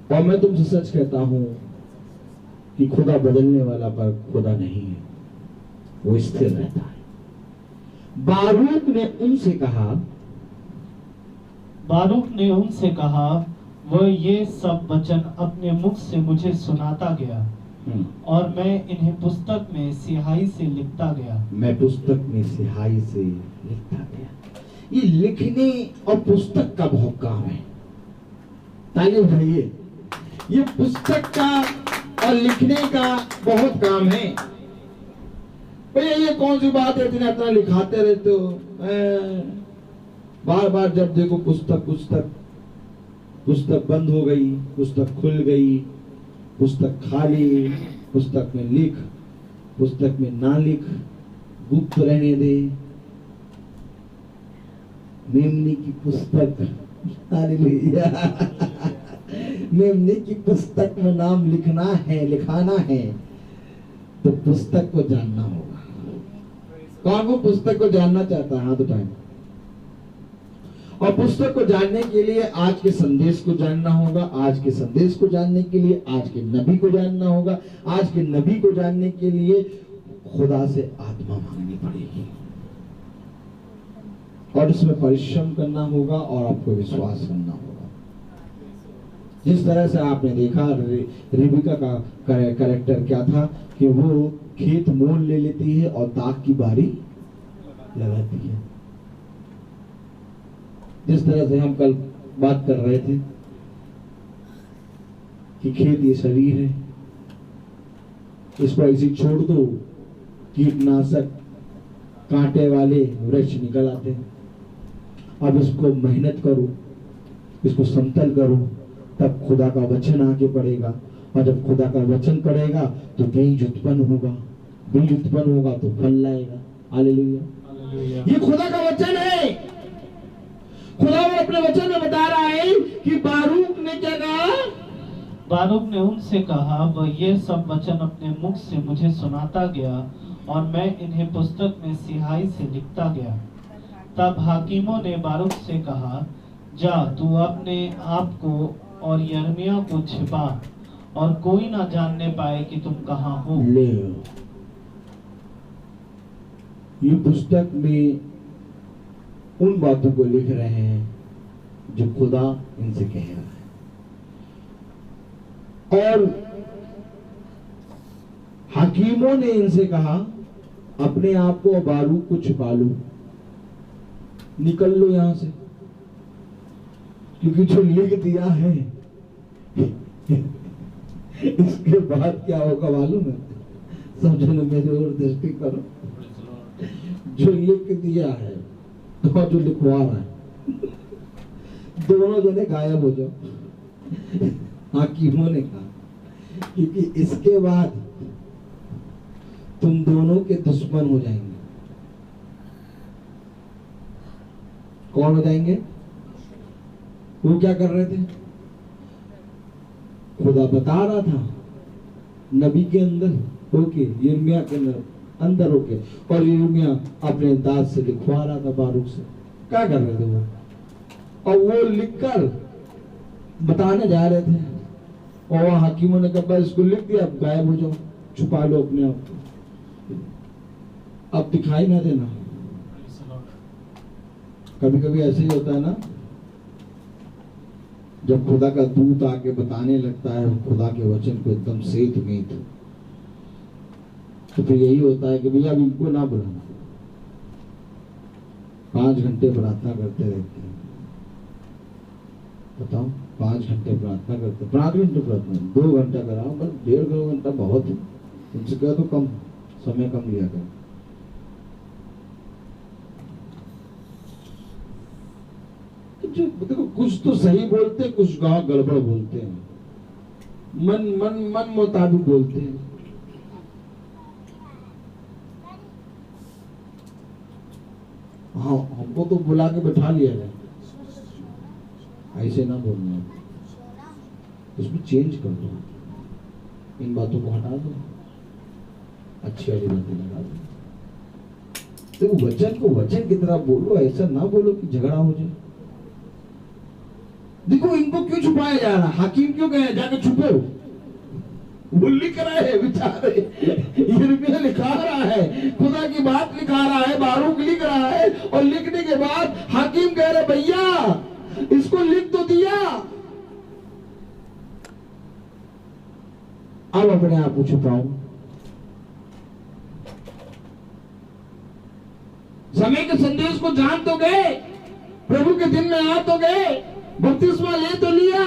और मैं तुमसे सच कहता हूं कि खुदा बदलने वाला पर खुदा नहीं है, वो स्थिर रहता है। बारूक ने उनसे कहा, बारूक ने उनसे कहा, वह ये सब वचन अपने मुख से मुझे सुनाता गया और मैं इन्हें पुस्तक में स्याही से लिखता गया। मैं पुस्तक में स्याही से लिखता गया। ये लिखने और पुस्तक का बहुत काम है। ताली बजाइए। ये पुस्तक का और लिखने का बहुत काम है। भैया ये कौन सी बात है, इतना इतना लिखाते रहते हो, बार बार जब देखो पुस्तक पुस्तक। पुस्तक बंद हो गई, पुस्तक खुल गई, पुस्तक खाली, पुस्तक में लिख, पुस्तक में ना लिख, गुप्त रहने दे। मेमने की पुस्तक, हालेलुया, मेमने की पुस्तक में नाम लिखना है, लिखाना है, तो पुस्तक को जानना होगा। कौन वो पुस्तक को जानना चाहता है? हाथ उठाएं। और पुस्तक को जानने के लिए आज के संदेश को जानना होगा। आज के संदेश को जानने के लिए आज के नबी को जानना होगा। आज के नबी को जानने के लिए खुदा से आत्मा मांगनी पड़ेगी और इसमें परिश्रम करना होगा और आपको विश्वास करना होगा। जिस तरह से आपने देखा रिबिका का कैरेक्टर क्या था कि वो खेत मोल ले लेती है और दाग की बारी लगाती है। जिस तरह से हम कल बात कर रहे थे कि खेत ये शरीर है, इसको ऐसे छोड़ दो, कीटनाशक कांटे वाले वृक्ष निकल आते हैं। अब इसको मेहनत करो, इसको समतल करो, तब खुदा का वचन आगे पड़ेगा। और जब खुदा का वचन पड़ेगा तो बीज उत्पन्न होगा, बीज उत्पन्न होगा तो फल लाएगा। Hallelujah, Hallelujah. ये खुदा का वचन है। खुदा अपने वचन में बता रहा है कि बारूक ने क्या कहा? बारूक ने उनसे कहा, वह ये सब वचन अपने मुख से मुझे सुनाता गया और मैं इन्हें पुस्तक में स्याही से लिखता गया। तब हाकिमों ने बारूक से कहा, जा तू अपने आप को और यिर्मयाह को छिपा और कोई ना जानने पाए कि तुम कहाँ हो। ले ये पुस्तक में उन बातों को लिख रहे हैं जो खुदा इनसे कह रहा है। और हकीमों ने इनसे कहा, अपने आप को बारूक को छिपा लो, निकल लो यहां से, क्योंकि जो लिख दिया है इसके बाद क्या होगा मालूम है? सब जन मेरी ओर दृष्टि करो। जो लिख दिया है और जो लिखवा रहा है, दोनों जने गायब हो जाओ। हाकिमों ने कहा क्योंकि इसके बाद तुम दोनों के दुश्मन हो जाएंगे। कौन हो जाएंगे? वो क्या कर रहे थे? खुदा बता रहा था नबी के अंदर होके, यिर्मयाह के अंदर होके, और यिर्मयाह अपने दांत से लिखवा रहा था बारूक से। क्या कर रहे थे वो? और वो लिखकर बताने जा रहे थे, और वहां हाकिमों ने कहा इसको लिख दिया, अब गायब हो जाओ, छुपा लो अपने आप को, अब दिखाई ना देना। कभी कभी ऐसे ही होता है ना, जब खुदा का दूत आके बताने लगता है खुदा के वचन को एकदम सेत मीत, तो फिर यही होता है कि भैया अब इनको ना बुलाना। 5 घंटे प्रार्थना करते रहते हैं, बताओ 5 घंटे प्रार्थना करते, 5 घंटे प्रार्थना, 2 घंटा कराओ, बस 1.5 घंटा बहुत है, तुमसे कह तो कम समय कम लिया करो। देखो कुछ तो सही बोलते हैं, कुछ गाँव गड़बड़ बोलते हैं, मन मुताबिक बोलते हैं। हाँ, हमको तो बुला के बैठा लिया जाए, ऐसे ना बोलना, उसमें चेंज कर दो, इन बातों को हटा दो, अच्छी वाली बातें लगा दो। देखो वचन को वचन की तरह बोलो, ऐसा ना बोलो कि झगड़ा हो जाए। देखो इनको क्यों छुपाया जा रहा? हाकिम क्यों गए जाके छुपे हो? वो लिख रहे हैं बेचारे, यिर्मयाह लिखा रहा है, खुदा की बात लिखा रहा है, बारूक लिख रहा है, और लिखने के बाद हाकिम कह रहे भैया इसको लिख तो दिया, अब अपने आप को छुपाओ। समय के संदेश को जान तो गए, प्रभु के दिन में आ तो गए, बपतिस्मा ले तो लिया,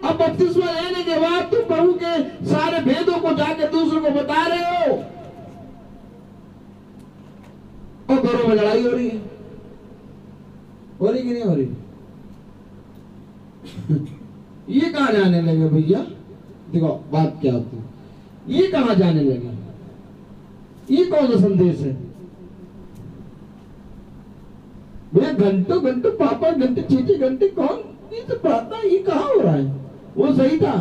अब बपतिस्मा लेने के बाद तुम प्रभु के सारे भेदों को जाके दूसरों को बता रहे हो, और घरों में लड़ाई हो रही है। हो रही कि नहीं हो रही? ये कहां जाने लगे भैया? देखो बात क्या होती है, ये कहां जाने लगे? ये कौन सा संदेश है भैया? घंटों घंटों पापा घंटे 6 घंटे कौन ये तो प्रार्थना, ये कहां हो रहा है? वो सही था,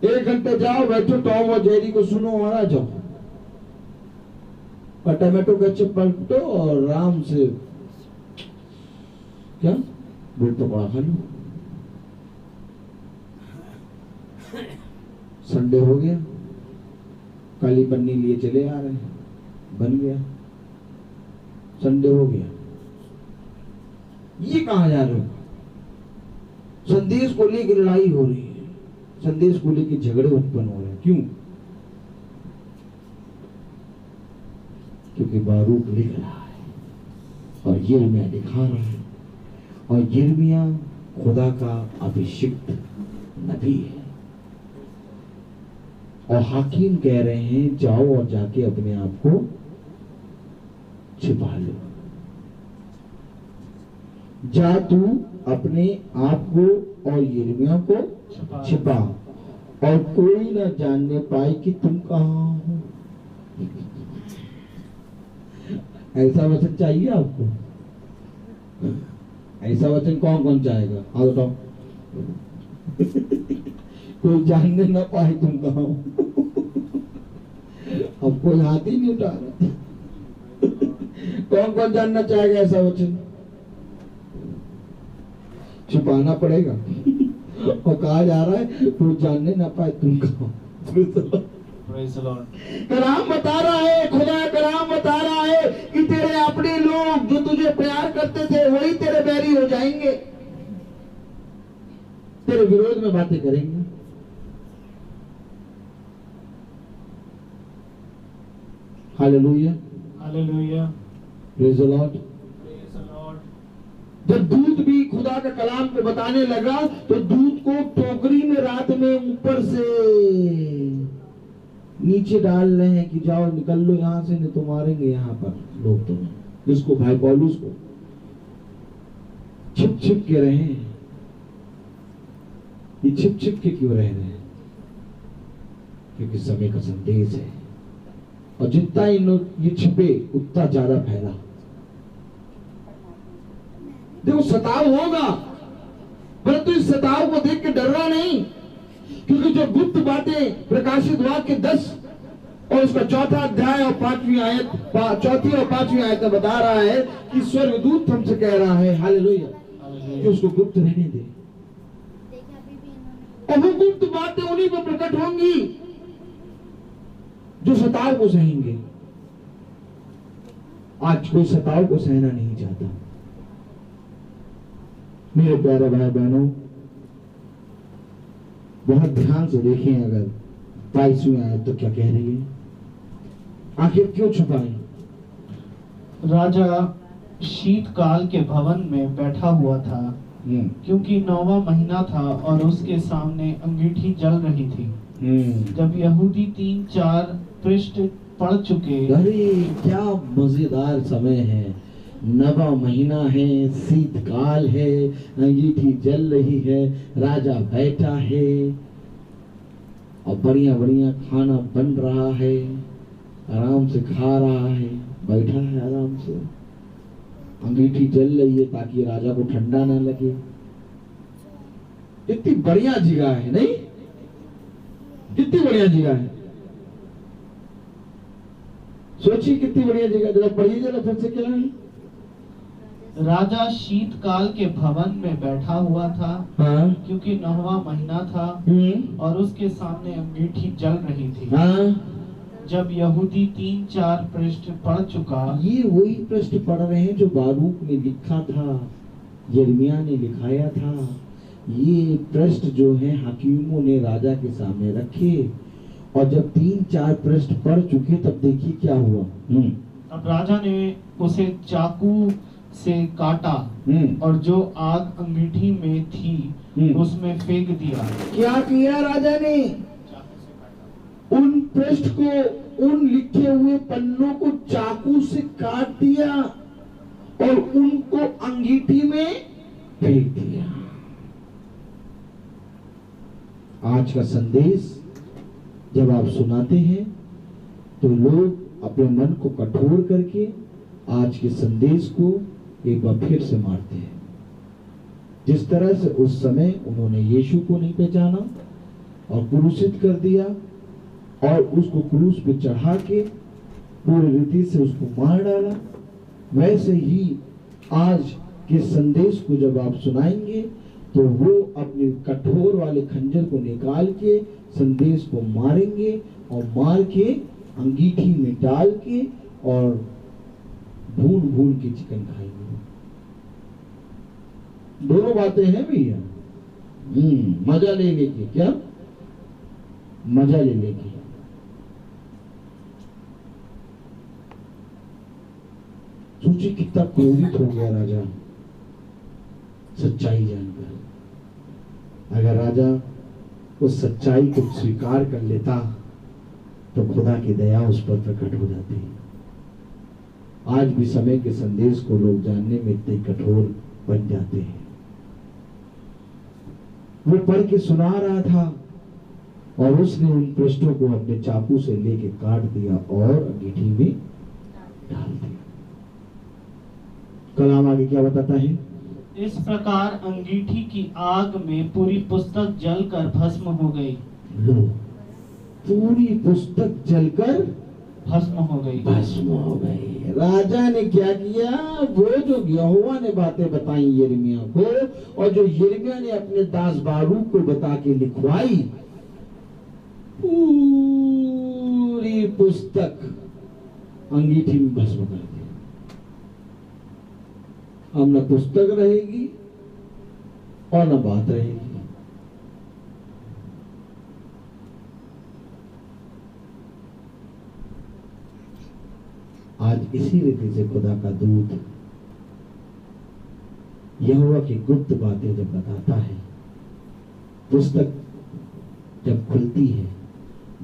1 घंटे जाओ बैठो टॉम और जेरी को सुनो और आ जाओ, और टमाटो केचप पलटो और आराम से क्या ब्रेड पकौड़ा खा लो। संडे हो गया, काली पन्नी लिए चले आ रहे हैं, बन गया संडे हो गया। ये कहां जा रहे हो? संदेश को लेकर लड़ाई हो रही है, संदेश को लेकर झगड़े उत्पन्न हो रहे हैं। क्यों? क्योंकि बारूक लिख रहा है और यिर्मयाह दिखा रहा है, और यिर्मयाह खुदा का अभिषिक्त नबी है, और हाकिम कह रहे हैं जाओ और जाके अपने आप को छिपा लो, जा तू अपने आप को और यिर्मयाह को छिपा, और कोई ना जानने पाए कि तुम कहां हो। ऐसा वचन चाहिए आपको? ऐसा वचन कौन कौन चाहेगा? हाँ बताओ। कोई जानने ना पाए तुम कहां हो। अब कोई हाथ ही नहीं उठा रहा। कौन कौन जानना चाहेगा ऐसा वचन? छुपाना पड़ेगा, और कहा जा रहा है कोई जानने ना पाए तुम कहां। कलाम बता रहा है, खुदा कलाम बता रहा है कि तेरे अपने लोग जो तुझे प्यार करते थे वही तेरे बैरी हो जाएंगे, तेरे विरोध में बातें करेंगे। Hallelujah, hallelujah, praise the Lord. जब दूत भी खुदा के कलाम को बताने लगा तो दूत को टोकरी में रात में ऊपर से नीचे डाल रहे हैं कि जाओ निकल लो यहाँ से, नहीं तो मारेंगे यहाँ पर लोग तुम्हें। किसको? भाई पौलुस को। छिप छिप के रहे हैं। ये छिप छिप के क्यों रह रहे हैं? क्योंकि समय का संदेश है, और जितना ये छिपे उतना ज्यादा फैला। देखो सताव होगा, परंतु इस सताव को देख के डरना नहीं, क्योंकि जो गुप्त बातें प्रकाशित वाक्य 10 और उसका 4था अध्याय और 5वीं आयत, 4थी और 5वीं आयत में बता रहा है कि स्वर्गदूत हमसे कह रहा है हालेलुया कि उसको गुप्त रहने दे, और वो गुप्त बातें उन्हीं को प्रकट होंगी जो सताव को सहेंगे। आज कोई सताव को सहना नहीं चाहता। मेरे प्यारे भाई बहनों, बहुत ध्यान से देखें। अगर 22वीं आयत तो क्या कह रही है? आखिर क्यों छुपाएं? राजा शीतकाल के भवन में बैठा हुआ था, क्योंकि 9वां महीना था और उसके सामने अंगीठी जल रही थी। जब यहूदी 3-4 पृष्ठ पढ़ चुके। अरे क्या मजेदार समय है! 9वां महीना है, शीतकाल है, अंगीठी जल रही है, राजा बैठा है और बढ़िया बढ़िया खाना बन रहा है, आराम से खा रहा है, बैठा है आराम से। अंगीठी जल रही है ताकि राजा को ठंडा ना लगे। कितनी बढ़िया जगह है, नहीं? कितनी बढ़िया जगह है। सोचिए कितनी बढ़िया जगह। जरा पढ़िए जरा फिर से क्या है? राजा शीतकाल के भवन में बैठा हुआ था, हाँ? क्योंकि 9वां महीना था और उसके सामने अंगीठी जल रही थी। हाँ? जब यहूदी 3-4 पृष्ठ पढ़ चुका। ये वही पृष्ठ पढ़ रहे हैं जो बारूक ने लिखा था, यिर्मयाह ने लिखाया था। ये पृष्ठ जो है हकीमों ने राजा के सामने रखे, और जब 3-4 पृष्ठ पढ़ चुके तब देखिए क्या हुआ। अब राजा ने उसे चाकू से काटा और जो आग अंगीठी में थी उसमें फेंक दिया। क्या किया राजा ने? उन पृष्ठ को, उन लिखे हुए पन्नों को चाकू से काट दिया और उनको अंगीठी में फेंक दिया। आज का संदेश जब आप सुनाते हैं तो लोग अपने मन को कठोर करके आज के संदेश को एक बार फिर से मारते हैं। जिस तरह से उस समय उन्होंने यीशु को नहीं पहचाना और क्रूसित कर दिया और उसको क्रूस पे चढ़ा के पूरी रीति से उसको मार डाला, वैसे ही आज के संदेश को जब आप सुनाएंगे तो वो अपने कठोर वाले खंजर को निकाल के संदेश को मारेंगे और मार के अंगीठी में डाल के और भून भून के चिकन खाएंगे। दोनों बातें हैं भैया। मजा ले लेके, क्या मजा ले लेके। सोचिए कितना क्रोधित हो गया राजा सच्चाई जानकर। अगर राजा उस सच्चाई को स्वीकार कर लेता तो खुदा की दया उस पर प्रकट हो जाती। आज भी समय के संदेश को लोग जानने में इतने कठोर बन जाते हैं। वो पढ़ के सुना रहा था और उसने उन पृष्ठों को अपने चाकू से लेके काट दिया और अंगीठी में डाल दिया। कलाम आगे क्या बताता है? इस प्रकार अंगीठी की आग में पूरी पुस्तक जलकर भस्म हो गई। लो, पूरी पुस्तक जलकर भस्म हो गई। भस्म हो गई। राजा ने क्या किया? वो जो यहोवा ने बातें बताई यिर्मयाह को और जो यिर्मयाह ने अपने दास बारूक को बता के लिखवाई, पूरी पुस्तक अंगीठी में भस्म कर दी। अब न पुस्तक रहेगी और न बात रहेगी। आज इसी रीति से खुदा का दूत यहोवा की गुप्त बातें जब बताता है, पुस्तक जब खुलती है,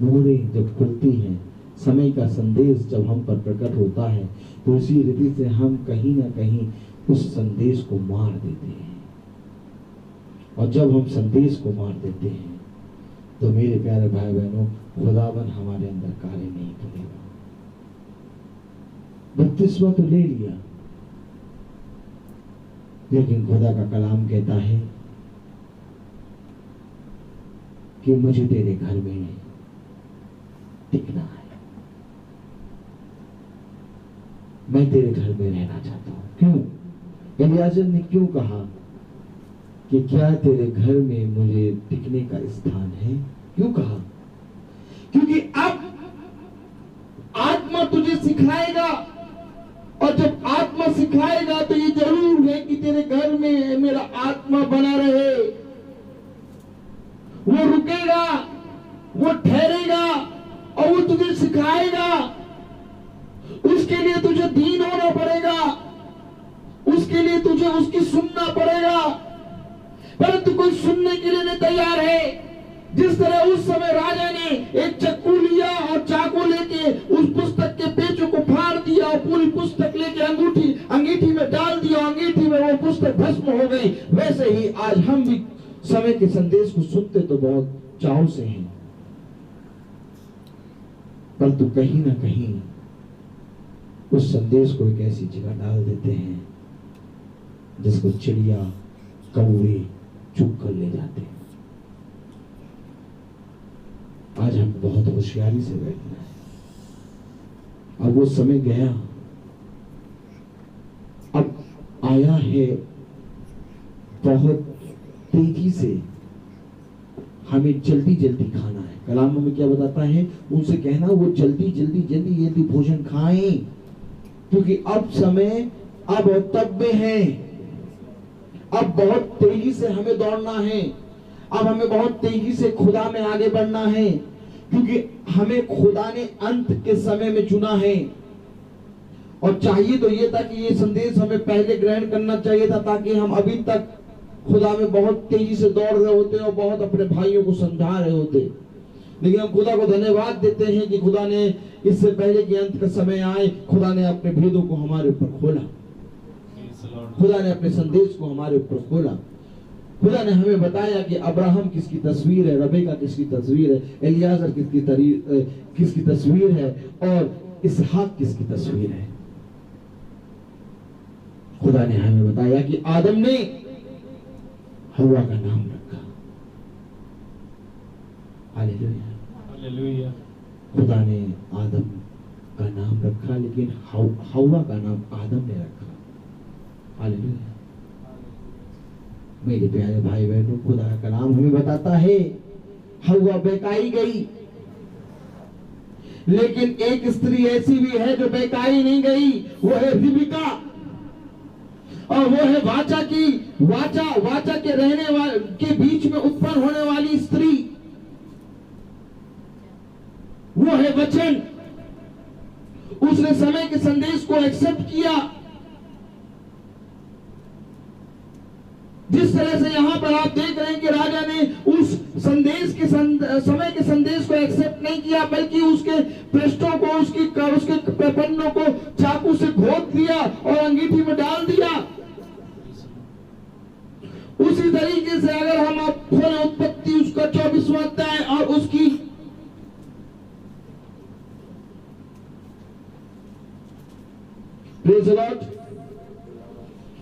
मोहरें जब खुलती हैं, समय का संदेश जब हम पर प्रकट होता है, तो इसी रीति से हम कहीं ना कहीं उस संदेश को मार देते हैं। और जब हम संदेश को मार देते हैं तो मेरे प्यारे भाई बहनों, खुदावन हमारे अंदर कार्य नहीं करेगा। बपतिस्मा तो ले लिया, लेकिन खुदा का कलाम कहता है कि मुझे तेरे घर में टिकना है, मैं तेरे घर में रहना चाहता हूं। क्यों? एलियाजर ने क्यों कहा कि क्या तेरे घर में मुझे टिकने का स्थान है? क्यों कहा? क्योंकि अब आत्मा तुझे सिखाएगा, और जब आत्मा सिखाएगा तो ये जरूर है कि तेरे घर में मेरा आत्मा बना रहे, वो रुकेगा, वो ठहरेगा और वो तुझे सिखाएगा। उसके लिए तुझे दीन होना पड़ेगा, उसके लिए तुझे उसकी सुनना पड़ेगा, परंतु कोई सुनने के लिए नहीं तैयार है। जिस तरह उस समय राजा ने एक चक्कू लिया और चाकू लेके उस पुस्तक के पेचों को फाड़ दिया और पूरी पुस्तक लेके अंगीठी में डाल दिया, अंगीठी में वो पुस्तक भस्म हो गई, वैसे ही आज हम भी समय के संदेश को सुनते तो बहुत चाव से हैं, परंतु कहीं ना कहीं उस संदेश को एक ऐसी जगह डाल देते हैं जिसको चिड़िया कौवे चुप कर ले जाते हैं। आज हम बहुत होशियारी से बैठना है। अब वो समय गया, अब आया है, बहुत तेजी से हमें जल्दी जल्दी खाना है। कलाम में क्या बताता है? उनसे कहना वो जल्दी जल्दी जल्दी जल्दी भोजन खाएं, क्योंकि अब समय अब और तब में है। अब बहुत तेजी से हमें दौड़ना है, अब हमें बहुत तेजी से खुदा में आगे बढ़ना है, क्योंकि हमें खुदा ने अंत के समय में चुना है। और चाहिए तो ये था कि ये संदेश हमें पहले ग्रहण करना चाहिए था, ताकि हम अभी तक खुदा में बहुत तेजी से दौड़ रहे होते और बहुत अपने भाइयों को समझा रहे होते। लेकिन हम खुदा को धन्यवाद देते हैं कि खुदा ने इससे पहले कि अंत का समय आए, खुदा ने अपने भेदों को हमारे ऊपर खोला, खुदा ने अपने संदेश को हमारे ऊपर खोला। खुदा ने हमें बताया कि अब्राहम किसकी तस्वीर है, रबेका किसकी तस्वीर है, एलियाजर किसकी तस्वीर है, और इसहाक किसकी तस्वीर है। खुदा ने हमें बताया कि आदम ने हवा का नाम रखा। Hallelujah, hallelujah. खुदा ने आदम का नाम रखा, लेकिन हवा का नाम आदम ने रखा। हालेलुया। मेरे प्यारे भाई बहनों, खुदा का कलाम हमें बताता है हवा बहकाई गई, लेकिन एक स्त्री ऐसी भी है जो बहकाई नहीं गई, वो है रिबका, और वो है वाचा के रहने वाले के बीच में उत्पन्न होने वाली स्त्री, वो है वचन। उसने समय के संदेश को एक्सेप्ट किया। जिस तरह से यहाँ पर आप देख रहे हैं कि राजा ने उस संदेश के समय के संदेश को एक्सेप्ट नहीं किया, बल्कि उसके पृष्ठों को, उसके पन्नों को चाकू से घोंट दिया और अंगीठी में डाल दिया। उसी तरीके से अगर हम आप खोले उत्पत्ति उसका 24वां अध्याय और उसकी praise the Lord,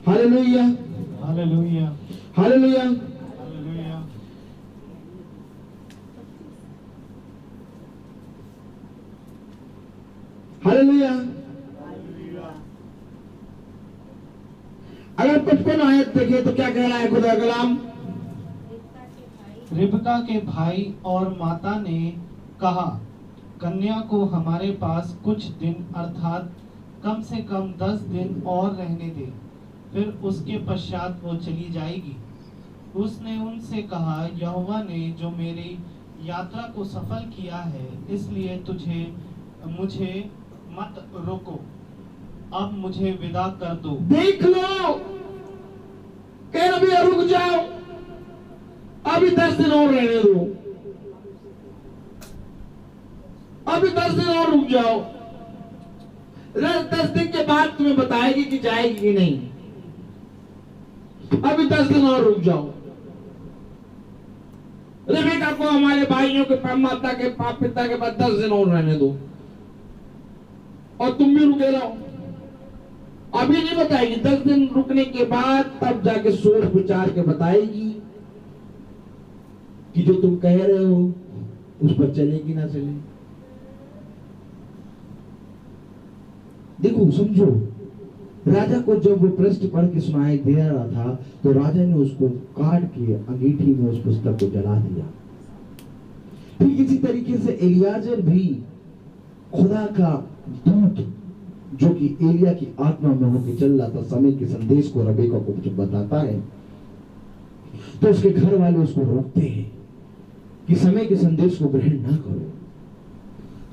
hallelujah, hallelujah, hallelujah, hallelujah. Hallelujah. अगर 55 आयत देखें तो क्या कह रहा है खुदा कलाम? रिबका के भाई और माता ने कहा, कन्या को हमारे पास कुछ दिन अर्थात कम से कम 10 दिन और रहने दे, फिर उसके पश्चात वो चली जाएगी। उसने उनसे कहा, यहोवा ने जो मेरी यात्रा को सफल किया है, इसलिए मुझे मत रोको, अब मुझे विदा कर दो। देख लो, कह रहा भैया रुक जाओ, अभी 10 दिन और रहने दो। अभी 10 दिन और रुक जाओ, 10 दिन के बाद तुम्हें बताएगी कि जाएगी कि नहीं, अभी 10 दिन और रुक जाओ। रेबेका को हमारे भाइयों के माता के पिता के पास 10 दिन और रहने दो, और तुम भी रुके रहो। अभी नहीं बताएगी, 10 दिन रुकने के बाद तब जाके सोच विचार के बताएगी कि जो तुम कह रहे हो उस पर चलेगी ना चले। देखो समझो, राजा को जब वो पृष्ठ पढ़ के सुनाई दे रहा था तो राजा ने उसको काट के अंगीठी में उस पुस्तक को जला दिया। ठीक इसी तरीके से एलियाजर भी खुदा का दूत जो कि एलिया की आत्मा में होकर चल रहा था, समय के संदेश को रेबेका को जब बताता है तो उसके घर वाले उसको रोकते हैं कि समय के संदेश को ग्रहण ना करो,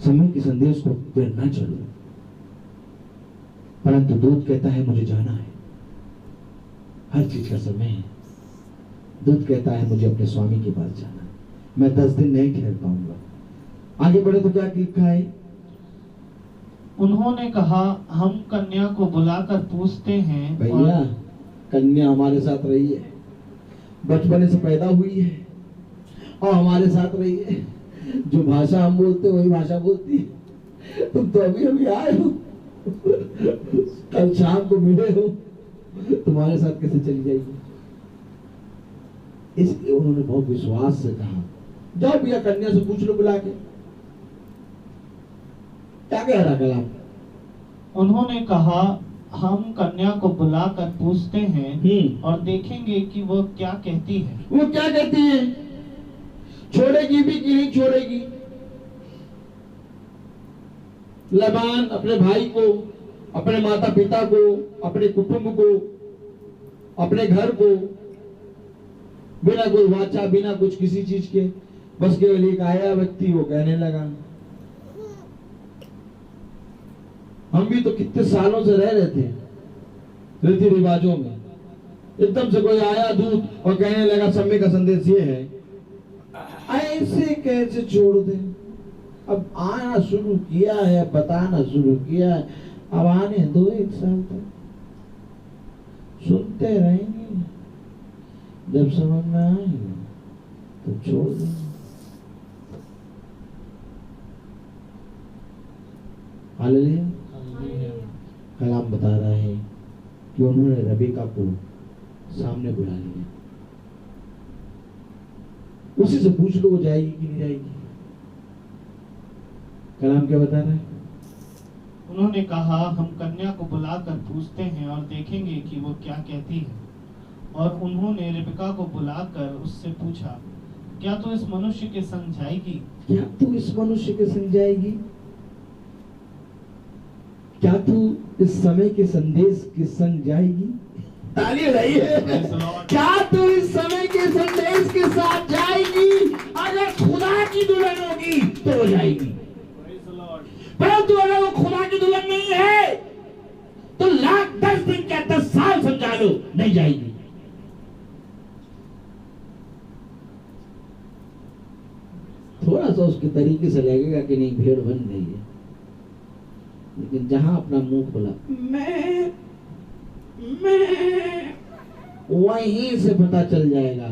समय के संदेश को ग्रहण ना चलो। परंतु दूत कहता है मुझे जाना है, हर चीज का समय है। दूत कहता है मुझे अपने स्वामी के पास जाना है, मैं 10 दिन नहीं ठहर पाऊंगा। आगे बढ़े तो क्या लिखा है? उन्होंने कहा हम कन्या को बुलाकर पूछते हैं। भैया कन्या हमारे साथ रही है, बचपन से पैदा हुई है और हमारे साथ रही है। जो भाषा हम बोलते वही भाषा बोलती है। तुम तो अभी अभी आए हो, कल शाम को मिले हो, तुम्हारे साथ कैसे चली जाएगी? इसलिए उन्होंने बहुत विश्वास से कहा जाओ भैया कन्या से पूछ लो बुला के। क्या कह रहा कलाम? उन्होंने कहा हम कन्या को बुलाकर पूछते हैं और देखेंगे कि वो क्या कहती है। वो क्या कहती है? छोड़ेगी भी कि नहीं छोड़ेगी? लबान अपने भाई को, अपने माता पिता को, अपने कुटुंब को, अपने घर को बिना कोई वाचा, बिना कुछ किसी चीज के, बस केवल एक आया व्यक्ति वो कहने लगा। हम भी तो कितने सालों से रह रहे थे रीति रिवाजों में, एकदम से कोई आया दूत और कहने लगा समय का संदेश ये है, ऐसे कैसे छोड़ दे? अब आना शुरू किया है, बताना शुरू किया है, अब आने दो 1 साल तक, सुनते रहेंगे, जब समझ में आएगा तो छोड़ देंगे। हालेलुया। कलाम बता रहा है कि उन्होंने रेबेका को सामने बुला लिया। उसी से पूछ लो वो जाएगी कि नहीं जाएगी। कलाम क्या बता रहा है? उन्होंने कहा हम कन्या को बुलाकर पूछते हैं और देखेंगे कि वो क्या कहती है। और उन्होंने रेबेका को बुलाकर उससे पूछा क्या तू इस मनुष्य के संग जाएगी? क्या तू इस मनुष्य के संग जाएगी? क्या तू इस समय के संदेश के संग जाएगी? ताली रही है। क्या तू इस समय के संदेश के साथ जाएगी? अगर खुदा की दुल्हन होगी तो वो जाएगी, परंतु अगर वो खुदा की दुल्हन नहीं है तो लाख 10 दिन क्या 10 साल समझा लो नहीं जाएगी। थोड़ा सा उसके तरीके से लगेगा कि नहीं भेड़ बन गई है, लेकिन जहां अपना मुंह खोला मैं वहीं से पता चल जाएगा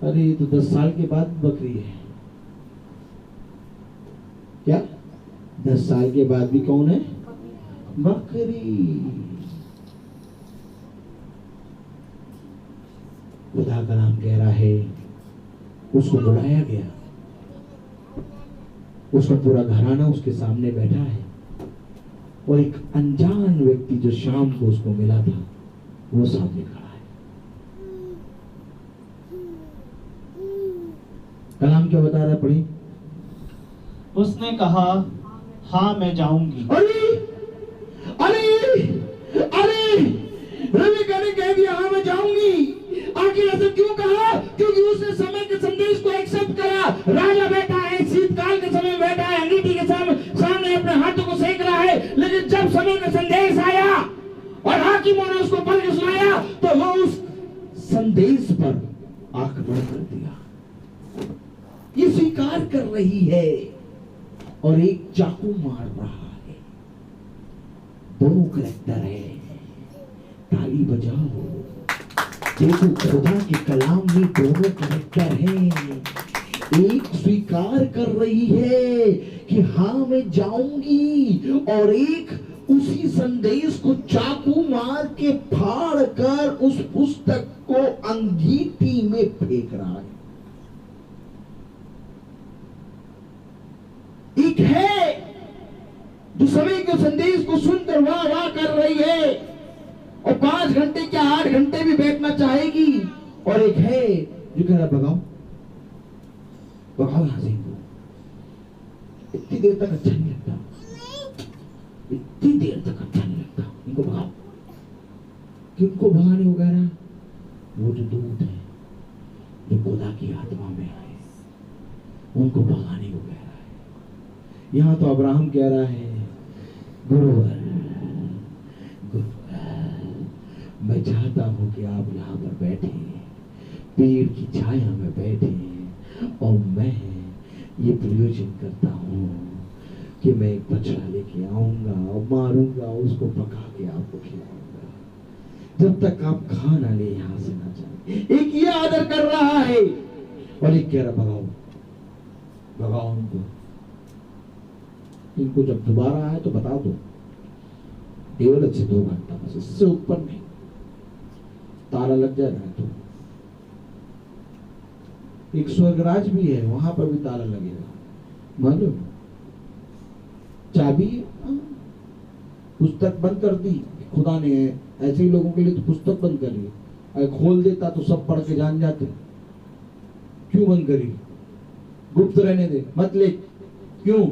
अरे ये तो 10 साल के बाद बकरी है। क्या 10 साल के बाद भी कौन है? बकरी। खुदा का नाम कह रहा है उसको बुलाया गया, उसका पूरा घराना उसके सामने बैठा है और एक अनजान व्यक्ति जो शाम को उसको मिला था वो सामने खड़ा है। कलाम क्या बता रहा है? पढ़ी। उसने कहा हाँ मैं जाऊंगी। अरे अरे अरे रेबेका ने कह दिया हाँ मैं जाऊंगी। आखिर ऐसा क्यों कहा? क्योंकि उसने समय के संदेश को एक्सेप्ट करा। राजा बैठा है, शीतकाल के समय बैठा है, अंगीठी के सामने अपने हाथों को सेक रहा है, लेकिन जब समय का संदेश आया और हाकिमों ने उसको पढ़ के सुनाया तो वो उस संदेश पर आंख बंद कर दिया। ये स्वीकार कर रही है और एक चाकू मार रहा है। दोनों करैक्टर है। ताली बजाओ। देखो खुदा के कलाम में दोनों करैक्टर हैं। एक स्वीकार कर रही है कि हाँ मैं जाऊंगी, और एक उसी संदेश को चाकू मार के फाड़ कर उस पुस्तक को अंगीठी में फेंक रहा है। एक है जो समय के संदेश को सुनकर वाह वाह कर रही है और 5 घंटे क्या 8 घंटे भी बैठना चाहेगी, और एक है जो कह रहा भगाओ भगाओ यहां से इनको, इतनी देर तक अच्छा नहीं लगता, इतनी देर तक अच्छा नहीं लगता, इनको भगाओ। किनको भगाने को कह रहा? वो जो दूत है जो खुदा की आत्मा में आए उनको भगाने को कह रहा है। यहां तो अब्राहम कह रहा है गुरुवर मैं चाहता हूं कि आप यहाँ पर बैठे, पेड़ की छाया में बैठे, और मैं ये प्रयोजन करता हूँ कि मैं एक बछड़ा लेके आऊंगा और मारूंगा, उसको पका के आपको खिलाऊंगा जब तक आप खाना ले यहाँ से ना जाए। एक ये आदर कर रहा है और एक कह रहा भगाओ भगाओ उनको। इनको जब दोबारा आए तो बता दो, केवल से 2 घंटा, बस इससे ऊपर नहीं। ताला लग जाएगा तो एक स्वर्गराज भी है, वहां पर भी ताला लगेगा, मालूम? चाबी पुस्तक बंद कर दी खुदा ने, ऐसे ही लोगों के लिए तो पुस्तक बंद करी। अगर खोल देता तो सब पढ़ के जान जाते। क्यों बंद करी? गुप्त रहने दे, मत ले। क्यों?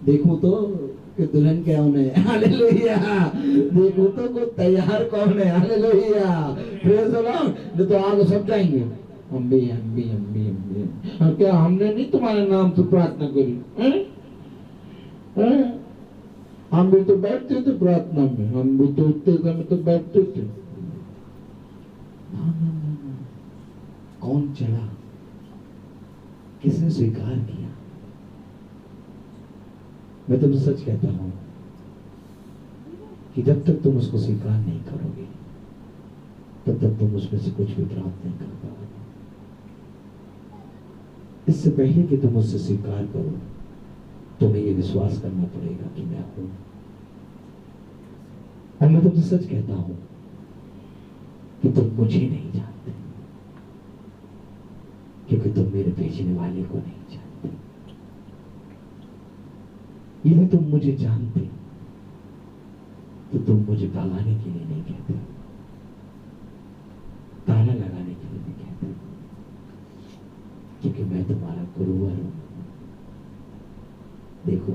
देखो तो कि दुल्हन कौन है, हालेलुया। देखो तो को तैयार कौन है, हालेलुया। Praise the Lord. नहीं तो आप सब जाएंगे अम्बी अम्बी अम्बी अम्बी। और क्या हमने नहीं तुम्हारे नाम से प्रार्थना करी? हम भी तो बैठते थे प्रार्थना में, हम भी तो उठते समय तो बैठते थे। कौन चला? किसने स्वीकार किया? मैं तुमसे सच कहता हूं कि जब तक तुम उसको स्वीकार नहीं करोगे तब तक तुम उसमें से कुछ भी प्राप्त नहीं कर पाओगे। इससे पहले कि तुम उससे स्वीकार करो तुम्हें ये विश्वास करना पड़ेगा कि मैं हूं। और मैं तुमसे सच कहता हूं कि तुम मुझे नहीं जानते, क्योंकि तुम मेरे भेजने वाले को नहीं जानते। यदि तुम मुझे जानते तो तुम मुझे भगाने के लिए नहीं कहते, ताला लगाने के लिए नहीं कहते, क्योंकि मैं तुम्हारा गुरुवर हूं। देखो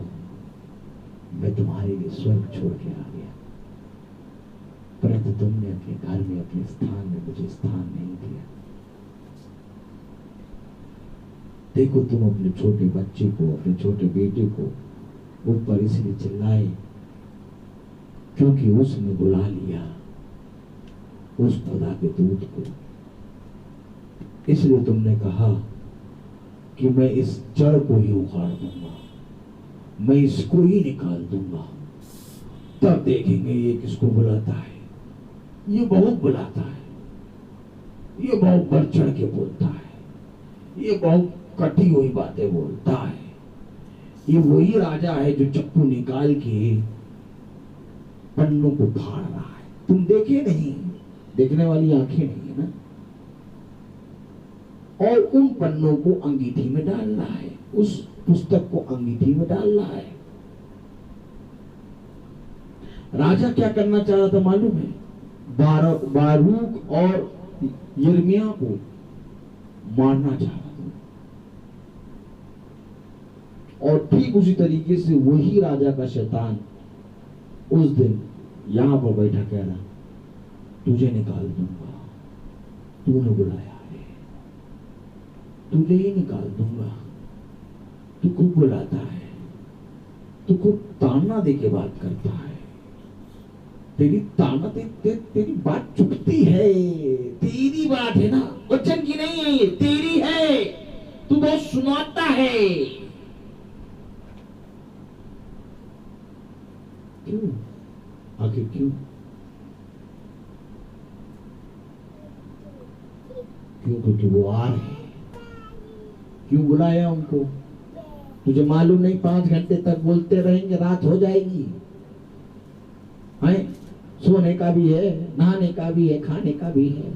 मैं तुम्हारे लिए स्वर्ग छोड़ के आ गया, परंतु तुमने अपने घर में अपने स्थान में मुझे स्थान नहीं दिया। देखो तुम अपने छोटे बच्चे को, अपने छोटे बेटे को ऊपर इसलिए चिल्लाए क्योंकि उसने बुला लिया उस खुदा के दूत को। इसलिए तुमने कहा कि मैं इस जड़ को ही उखाड़ दूंगा, मैं इसको ही निकाल दूंगा। तब देखेंगे ये किसको बुलाता है। ये बहुत बुलाता है, ये बहुत बढ़ चढ़ के बोलता है, ये बहुत कटी हुई बातें बोलता है। ये वही राजा है जो चप्पू निकाल के पन्नों को फाड़ रहा है। तुम देखे नहीं, देखने वाली आंखें नहीं है ना। और उन पन्नों को अंगीठी में डाल रहा है, उस पुस्तक को अंगीठी में डाल रहा है। राजा क्या करना चाह रहा था मालूम है? बारूक और यिर्मयाह को मारना चाह रहा था। और ठीक उसी तरीके से वही राजा का शैतान उस दिन यहां पर बैठा कह रहा तुझे निकाल दूंगा, तूने बुलाया है, तुझे ही निकाल दूंगा। तू खूब बुलाता है, तू खूब ताना दे के बात करता है, तेरी ताना तेरी बात चुभती है, तेरी बात है ना, वचन की नहीं है ये, तेरी है। तू बहुत सुनाता है, क्यों? आखिर क्यों? क्यों? क्योंकि वो आ रहे हैं। क्यों बुलाया उनको? तुझे मालूम नहीं 5 घंटे तक बोलते रहेंगे, रात हो जाएगी। हैं? सोने का भी है, नहाने का भी है, खाने का भी है,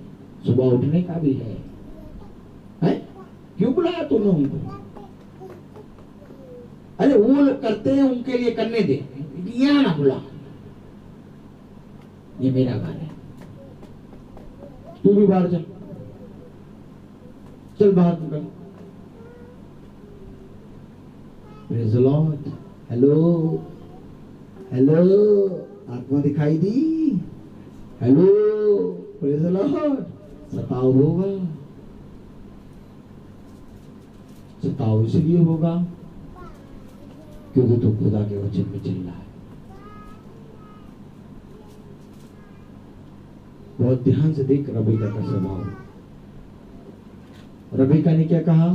सुबह उठने का भी है। हैं? क्यों बुलाया तूने उनको? अरे वो लोग करते हैं, उनके लिए करने दे, यहाँ ना बुला। ये मेरा घर है, तू भी बाहर चल, चल बाहर निकल। Praise the lord. Hello hello, आत्मा दिखाई दी? Hello, praise the lord. सताव होगा, सताव इसलिए होगा क्योंकि तू खुदा के वचन में चल रहा है। बहुत ध्यान से देख रबीका का स्वभाव। रबीका ने क्या कहा?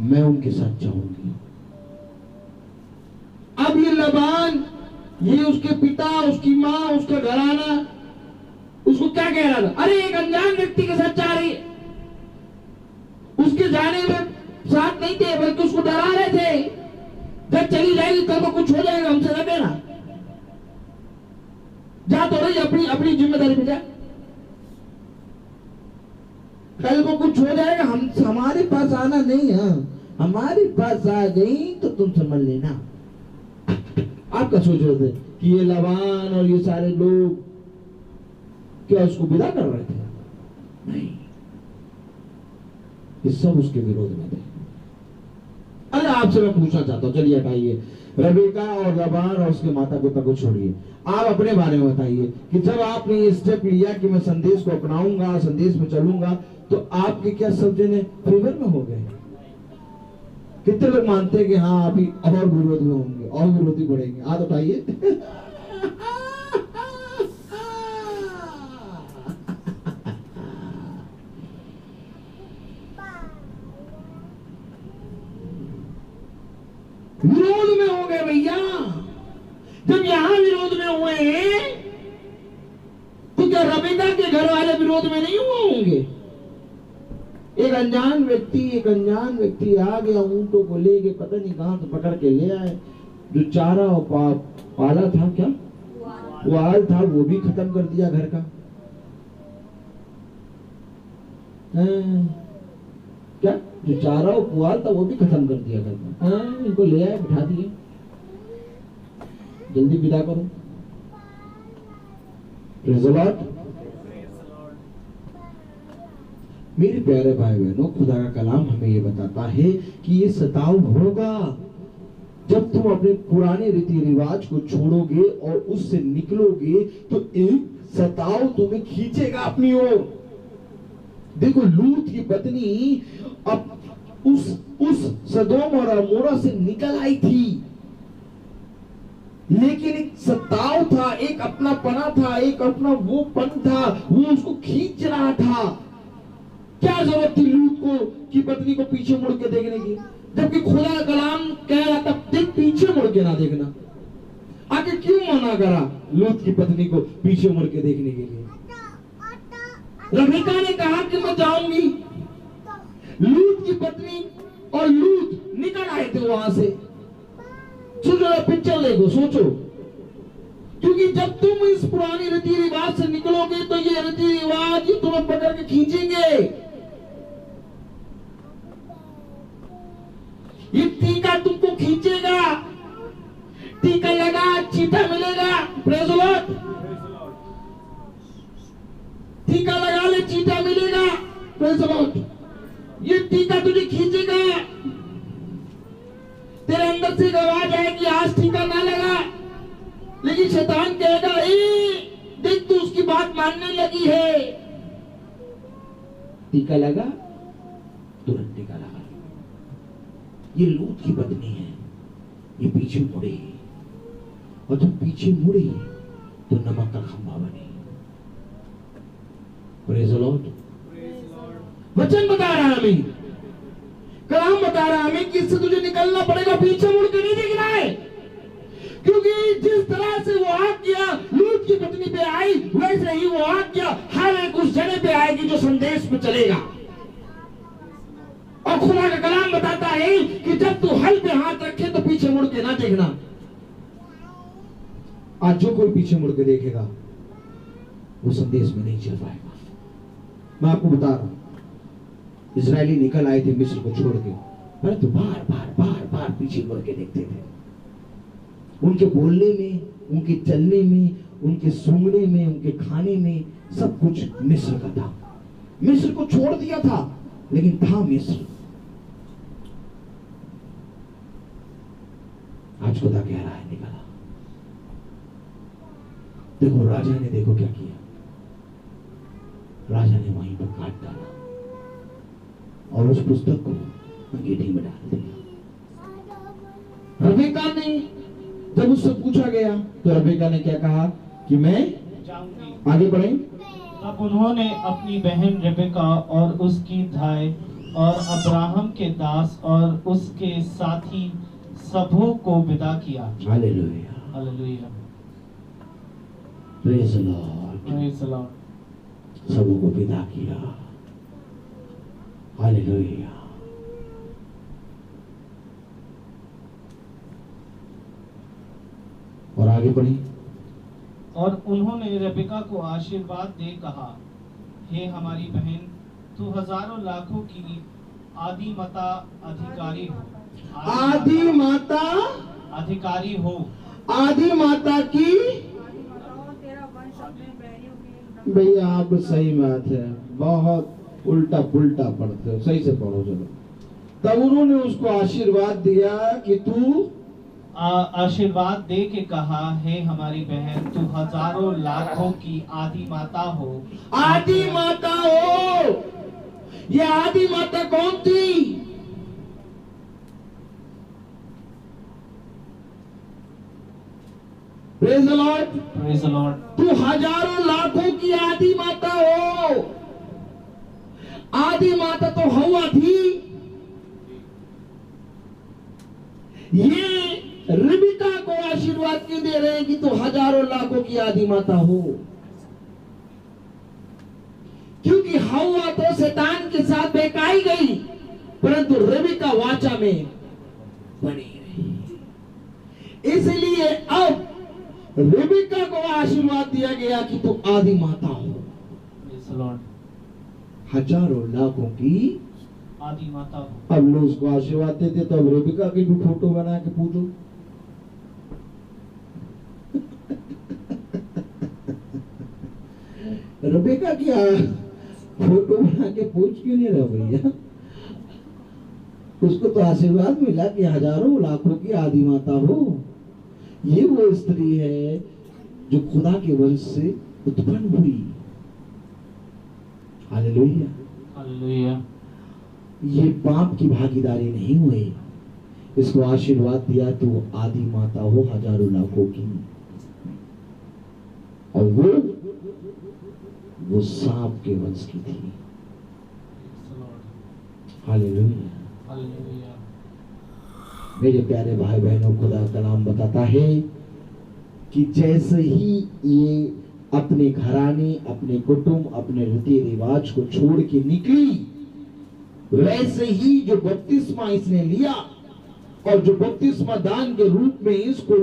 मैं उनके साथ जाऊंगी। अब ये लबान, ये उसके पिता, उसकी माँ, उसका घराना उसको क्या कह रहा था? अरे एक अनजान व्यक्ति के साथ जा रही है। उसके जाने में साथ नहीं थे, बल्कि उसको डरा रहे थे, जब चली जाएगी कल को कुछ हो जाएगा, हमसे न कहना। जा तो रही, अपनी अपनी जिम्मेदारी पे जा, कल को कुछ हो जाएगा, हम हमारे पास आना नहीं है। हमारे पास आ गई तो तुम समझ लेना। आप क्या सोच रहे थे कि ये लबान और ये सारे लोग क्या उसको विदा कर रहे थे? नहीं, ये सब उसके विरोध में थे। अरे आपसे मैं पूछना चाहता हूँ, चलिए हटाइए रबीका और लबान और उसके माता पिता को छोड़िए, आप अपने बारे में बताइए कि जब आपने ये स्टेप लिया कि मैं संदेश को अपनाऊंगा, संदेश में चलूंगा, तो आपके क्या सब जने फेवर में हो गए? कितने लोग मानते हैं कि हाँ अभी और विरोध में होंगे और विरोधी बढ़ेंगे? हाथ उठाइए। विरोध में हो गए भैया। जब यहां विरोध में हुए हैं तो क्या रबीका के घर वाले विरोध में नहीं हुए होंगे? एक अनजान व्यक्ति आ गया, ऊंटों को लेके पता नहीं कहां से पकड़ के ले आए, जो चारा और पाला था, क्या पुआल था, वो भी खत्म कर दिया घर का। क्या जो चारा और पुआल था वो भी खत्म कर दिया घर में। इनको ले आए, बिठा दिए, जल्दी विदा करो। Praise the Lord. मेरे प्यारे भाई बहनों, खुदा का कलाम हमें ये बताता है कि ये सताव होगा जब तुम अपने पुराने रीति रिवाज को छोड़ोगे और उससे निकलोगे, तो एक सताव तुम्हें खींचेगा अपनी ओर। देखो, लूत की पत्नी अब उस सदोम और अमोरा से निकल आई थी, लेकिन एक सताव था, एक अपना पना था, एक अपना वो पन था, वो उसको खींच रहा था। क्या जरूरत थी लूत को की पत्नी को पीछे मुड़ के देखने की, जबकि खुदा का कलाम कह रहा था देख पीछे मुड़ के ना देखना। आखिर क्यों मना करा लूत की पत्नी को पीछे मुड़ के देखने के लिए? रबीका ने कहा कि मैं जाऊंगी। लूत की पत्नी और लूत निकल आए थे वहां से। सोचो, पिक्चर देखो, सोचो, क्योंकि जब तुम इस पुरानी रीति रिवाज से निकलोगे तो ये रीति रिवाज ही तुम्हें पकड़ के खींचेंगे। ये टीका तुमको खींचेगा। टीका लगा, चीटा मिलेगा। Praise the Lord. टीका लगा ले, चीटा मिलेगा। Praise the Lord. ये टीका तुझे खींचेगा, तेरे अंदर से एक आवाज आएगी आज टीका ना लगा, लेकिन शैतान कहेगा देख तू उसकी बात मानने लगी है। टीका लगा, तुरंत टीका लगा। ये लूत की पत्नी है, ये पीछे मुड़ी, और जब पीछे मुड़ी तो नमक का खंभा बनी। Praise the Lord. वचन बता रहा है हमें, कलाम बता रहा है हमें कि इससे तुझे निकलना पड़ेगा, पीछे मुड़ के नहीं देखना है। क्योंकि जिस तरह से वो आज्ञा लूत की पत्नी पे आई, वैसे ही वो आज्ञा हर एक उस जने पे आएगी जो संदेश पे चलेगा। और खुदा का कलाम बताता है कि जब तू हल पे हाथ रखे तो पीछे मुड़ के ना देखना। आज जो कोई पीछे मुड़ के देखेगा वो संदेश में नहीं चल पाएगा। मैं आपको बता रहा हूं, इजरायली निकल आए थे मिस्र को छोड़ के, परंतु बार बार बार बार पीछे मुड़ के देखते थे। उनके बोलने में, उनके चलने में, उनके सूंघने में, उनके खाने में सब कुछ मिस्र का था। मिस्र को छोड़ दिया था लेकिन था मिस्र। आज खुदा कह रहा है निकला। देखो राजा ने देखो क्या किया, राजा ने वहीं पर काट डाला और उस पुस्तक को अंगीठी में डाल दिया। रबेका ने जब उससे पूछा गया तो रबेका ने क्या कहा कि मैं जाऊंगी। आगे बढ़े। तब उन्होंने अपनी बहन रेबेका और उसकी धाय और अब्राहम के दास और उसके साथी सबों को विदा किया। Hallelujah, hallelujah, praise the Lord. Praise the Lord. सबों को विदा किया। हालेलुया। और आगे बढ़ी। और उन्होंने रेबेका को आशीर्वाद दे कहा, हे हमारी बहन, तू हजारों लाखों की आदि माता अधिकारी हो। आदि माता, अधिकारी हो। आदि माता की। भैया आप सही बात है, बहुत उल्टा पुल्टा पढ़ते हो, सही से पढ़ो चलो। तब उन्होंने उसको आशीर्वाद दिया कि तू आशीर्वाद दे के कहा, हे हमारी बहन, तू हजारों लाखों की आदि माता हो। आदि माता हो। ये आदि माता कौन थी? Praise the Lord, praise the Lord. तू हजारों लाखों की आदि माता हो। आदि माता तो हव्वा थी। ये रिबिका को आशीर्वाद क्यों दे रहे हैं कि तू हजारों लाखों की आदि माता हो? क्योंकि हव्वा तो शैतान के साथ बहकाई गई, परंतु रिबिका वाचा में बनी रही। इसलिए अब रिबिका को आशीर्वाद दिया गया कि तू आदि माता हो। Praise the Lord. हजारों लाखों की आदि माता हो। अब लोग उसको आशीर्वाद देते तो अब रेबिका की भी फोटो बना के पूछो। रेबिका की फोटो बना के पूछ क्यों नहीं रहा भैया? उसको तो आशीर्वाद मिला कि हजारों लाखों की आदि माता हो। ये वो स्त्री है जो खुदा के वंश से उत्पन्न हुई। Hallelujah, hallelujah. ये पाप की भागीदारी नहीं हुई। इसको आशीर्वाद दिया तो आदि माता हो हजारों लाखों की। और वो सांप के वंश की थी। Hallelujah, hallelujah. मेरे प्यारे भाई बहनों, खुदा का नाम बताता है कि जैसे ही ये अपने घराने, अपने कुटुंब, अपने रीति रिवाज को छोड़ के निकली, वैसे ही जो बपतिस्मा इसने लिया और जो बपतिस्मा दान के रूप में इसको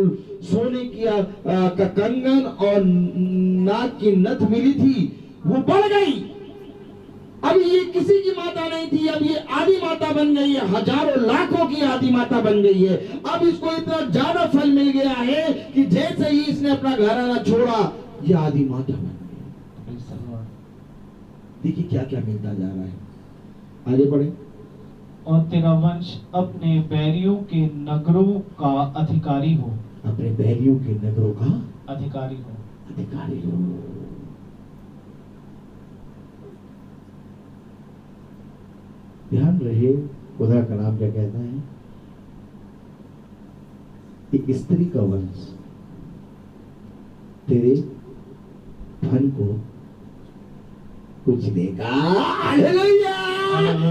सोने की का कंगन और नाक की नथ मिली थी, वो बढ़ गई। अब ये किसी की माता नहीं थी, अब ये आदि माता बन गई है, हजारों लाखों की आदि माता बन गई है। अब इसको इतना ज्यादा फल मिल गया है कि जैसे ही इसने अपना घराना छोड़ा, ये आदि माता बन गई। Praise the Lord. देखिए क्या क्या मिलता जा रहा है। आगे बढ़े। और तेरा वंश अपने बैरियों के नगरों का अधिकारी हो। अपने बैरियों के नगरों का अधिकारी हो। अधिकारी हो। ध्यान रहे खुदा का नाम क्या कहता है। एक स्त्री का वंश तेरे धन को कुछ देगा। हालेलुया।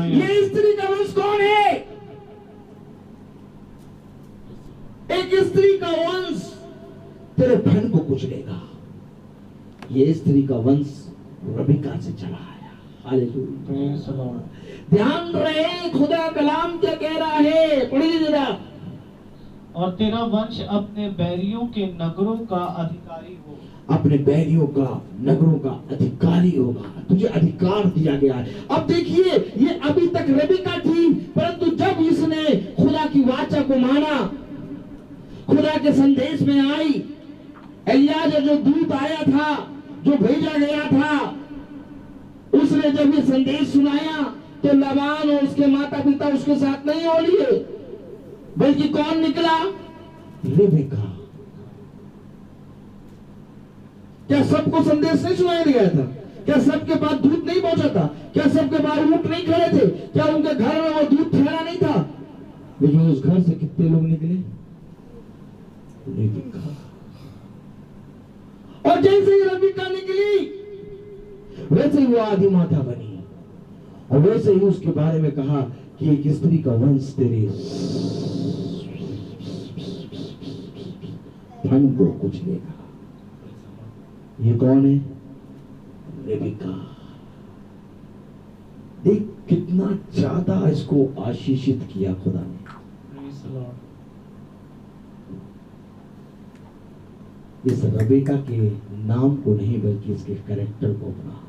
ये स्त्री का वंश कौन है? एक स्त्री का वंश तेरे धन को कुचलेगा। ये स्त्री का वंश रबिका से चला आया। हालेलुया। Praise the Lord. ध्यान रहे खुदा कलाम क्या कह रहा है, पढ़िए जरा। और तेरा वंश अपने बैरियों के नगरों का अधिकारी हो। अपने बैरियों का नगरों का अधिकारी होगा। तुझे अधिकार दिया गया है। अब देखिए, ये अभी तक रेबिका थी, परंतु जब इसने खुदा की वाचा को माना, खुदा के संदेश में आई, एलियाह जो दूत आया था, जो भेजा गया था, उसने जब ये संदेश सुनाया तो लाबान और उसके माता पिता उसके साथ नहीं हो लिए, बल्कि कौन निकला? रेबिका। क्या सबको संदेश नहीं सुनाया गया था? क्या सबके पास दूत नहीं पहुंचा था? क्या सबके पास ऊंट नहीं खड़े थे? क्या उनके घर में वो दूत ठहरा नहीं था? लेकिन उस घर से कितने लोग निकले? रेबिका। और जैसे ही रेबिका निकली, वैसे ही वो आदि माता बनी, और वैसे ही उसके बारे में कहा कि एक स्त्री का वंश तेरे धन को कुचलेगा। ये कौन है? रेबिका। देख कितना ज्यादा इसको आशीषित किया खुदा ने। Praise the Lord. इस रेबिका के नाम को नहीं, बल्कि इसके कैरेक्टर को अपना।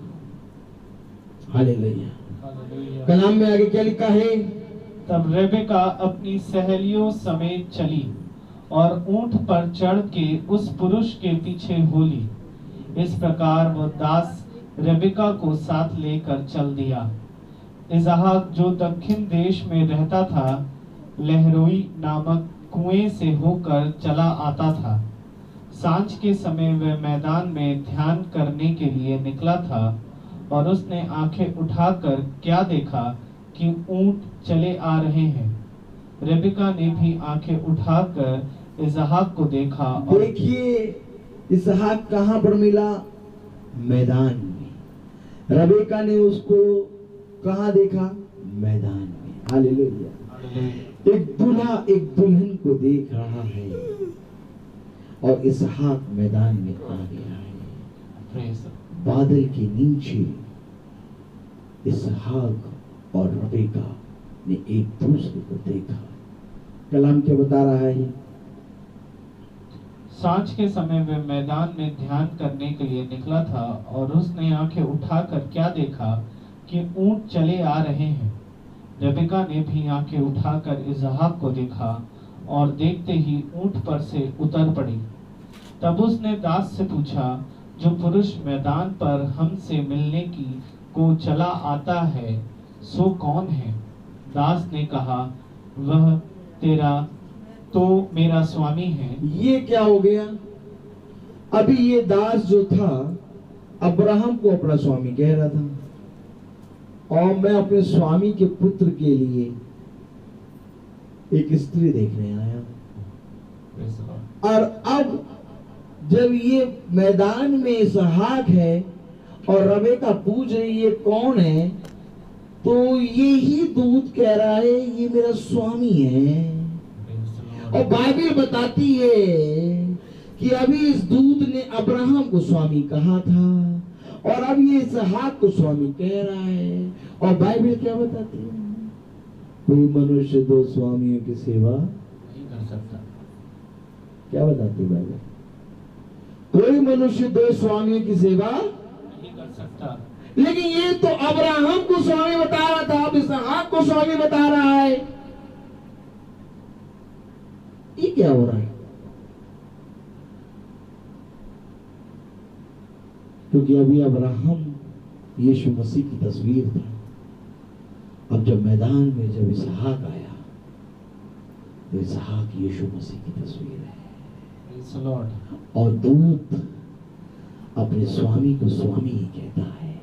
हालेलुया। Hallelujah. कलाम में आगे क्या लिखा है? तब रेबेका अपनी सहेलियों समेत चली और ऊंट पर चढ़ के उस पुरुष के पीछे हो ली। इस प्रकार वो दास रेबेका को साथ लेकर चल दिया। इसहाक जो दक्षिण देश में रहता था, लहरोई नामक कुएं से होकर चला आता था। सांझ के समय वह मैदान में ध्यान करने के लिए निकला था, और उसने आंखें उठाकर क्या देखा कि ऊंट चले आ रहे हैं। रेबिका ने भी आंखें उठाकर इसहाक को देखा। और देखिए, इसहाक कहां पर मिला? मैदान में। रेबिका ने उसको कहां देखा? मैदान में। हालेलुया। एक दूल्हा एक दुल्हन को देख रहा है, और इसहाक मैदान में आ गया है। Praise the बादल के नीचे इसहाक और रेबिका ने एक दूसरे को देखा। कलाम क्या बता रहा है? सांझ के समय वह मैदान में ध्यान करने के लिए निकला था, और उसने आंखें उठाकर क्या देखा कि ऊंट चले आ रहे हैं। रेबिका ने भी आंखें उठाकर इसहाक को देखा, और देखते ही ऊंट पर से उतर पड़ी। तब उसने दास से पूछा, जो पुरुष मैदान पर हमसे मिलने की को चला आता है, सो कौन है? दास ने कहा, वह तेरा तो मेरा स्वामी है। ये क्या हो गया? अभी ये दास जो था, अब्राहम को अपना स्वामी कह रहा था, और मैं अपने स्वामी के पुत्र के लिए एक स्त्री देखने आया। और अब जब ये मैदान में इसहाक है और रेबिका पूछ रही है कौन है, तो यही दूत कह रहा है ये मेरा स्वामी है। और बाइबल बताती है कि अभी इस दूत ने अब्राहम को स्वामी कहा था, और अब ये इसहाक को स्वामी कह रहा है। और बाइबल क्या बताती है? कोई मनुष्य दो स्वामियों की सेवा नहीं कर सकता। क्या बताती है बाइबल? कोई मनुष्य दो स्वामियों की सेवा नहीं कर सकता। लेकिन ये तो अब्राहम को स्वामी बता रहा था, अब इसहाक को स्वामी बता रहा है। ये क्या हो रहा है? क्योंकि अभी अब्राहम यीशु मसीह की तस्वीर था। अब जब मैदान में जब इसहाक आया, तो इसहाक यीशु मसीह की तस्वीर है। Praise the Lord. और दूत अपने स्वामी को स्वामी ही कहता है।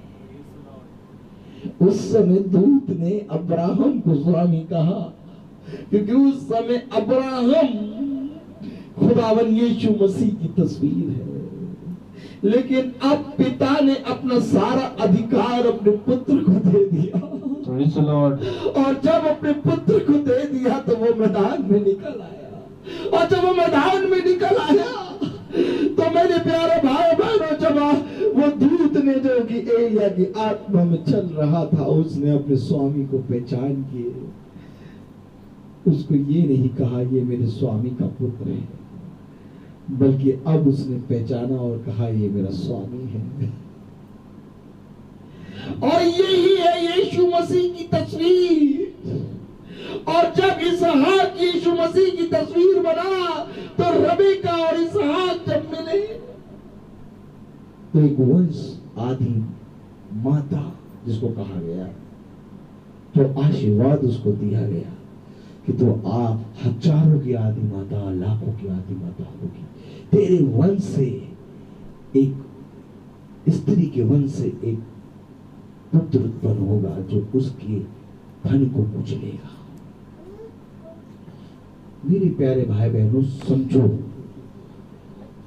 उस समय दूत ने अब्राहम को स्वामी कहा, क्योंकि उस समय अब्राहम खुदावन यीशु मसीह की तस्वीर है। लेकिन अब पिता ने अपना सारा अधिकार अपने पुत्र को दे दिया। Praise the Lord. और जब अपने पुत्र को दे दिया तो वो मैदान में निकल आया। और जब वो मैदान में निकल आया की आत्मा में चल रहा था, उसने अपने स्वामी को पहचान किए। उसको ये नहीं कहा ये मेरे स्वामी का पुत्र है, बल्कि अब उसने पहचाना और कहा ये मेरा स्वामी है। और यही है यीशु मसीह की तस्वीर। और जब इसहाक यीशु मसीह की तस्वीर बना, तो रबेका और इसहाक जब मिले तो एक वंश आदि माता जिसको कहा गया, तो आशीर्वाद उसको दिया गया कि तो हजारों की आदि माता, लाखों की आदि माता होगी। तेरे वंश से, एक स्त्री के वंश से एक पुत्र उत्पन्न होगा जो उसके धन को कुचलेगा। मेरे प्यारे भाई बहनों, समझो,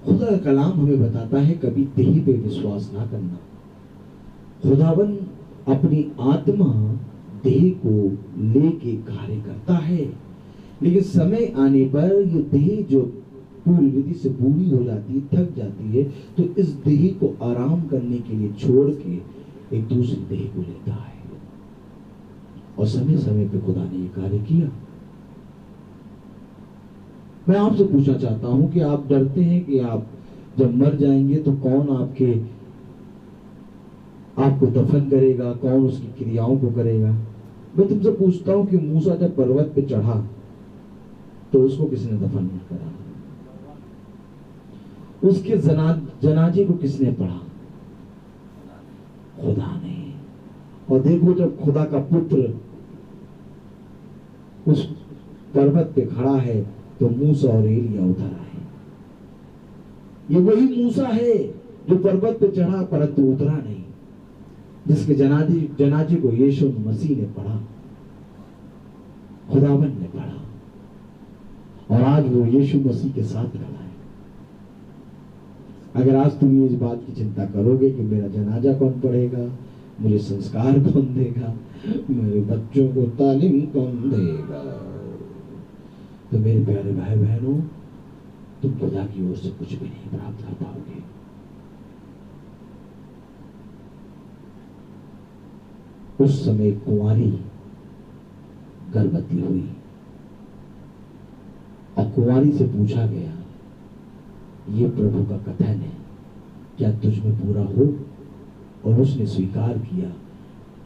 खुदा का कलाम हमें बताता है कभी देह पे विश्वास ना करना। खुदावन अपनी आत्मा देह को लेके कार्य करता है, लेकिन समय आने पर ये देह जो पूरी विधि से बूढ़ी हो जाती है, थक जाती है, तो इस देह को आराम करने के लिए छोड़ के एक दूसरी देह को लेता है। और समय समय पे खुदा ने ये कार्य किया। मैं आपसे पूछना चाहता हूं कि आप डरते हैं कि आप जब मर जाएंगे तो कौन आपको दफन करेगा, कौन उसकी क्रियाओं को करेगा? मैं तुमसे पूछता हूं कि मूसा जब पर्वत पे चढ़ा तो उसको किसने दफन करा? उसके जनाजे को किसने पढ़ा? खुदा ने। और देखो, जब खुदा का पुत्र उस पर्वत पे खड़ा है तो मूसा और एलिया उधर आए। ये वही मूसा है जो पर्वत पे चढ़ा परंतु उतरा नहीं, जिसके जनाजे को यीशु मसीह ने पढ़ा, खुदावन ने पढ़ा, और आज वो यीशु मसीह के साथ खड़ा है। अगर आज तुम इस बात की चिंता करोगे कि मेरा जनाजा कौन पढ़ेगा, मुझे संस्कार कौन देगा, मेरे बच्चों को तालीम कौन देगा, तो मेरे प्यारे भाई बहनों, तुम खुदा की ओर से कुछ भी नहीं प्राप्त कर पाओगे। उस समय कुंवारी गर्भवती हुई और कुंवारी से पूछा गया, ये प्रभु का कथन है, क्या तुझ में पूरा हो? और उसने स्वीकार किया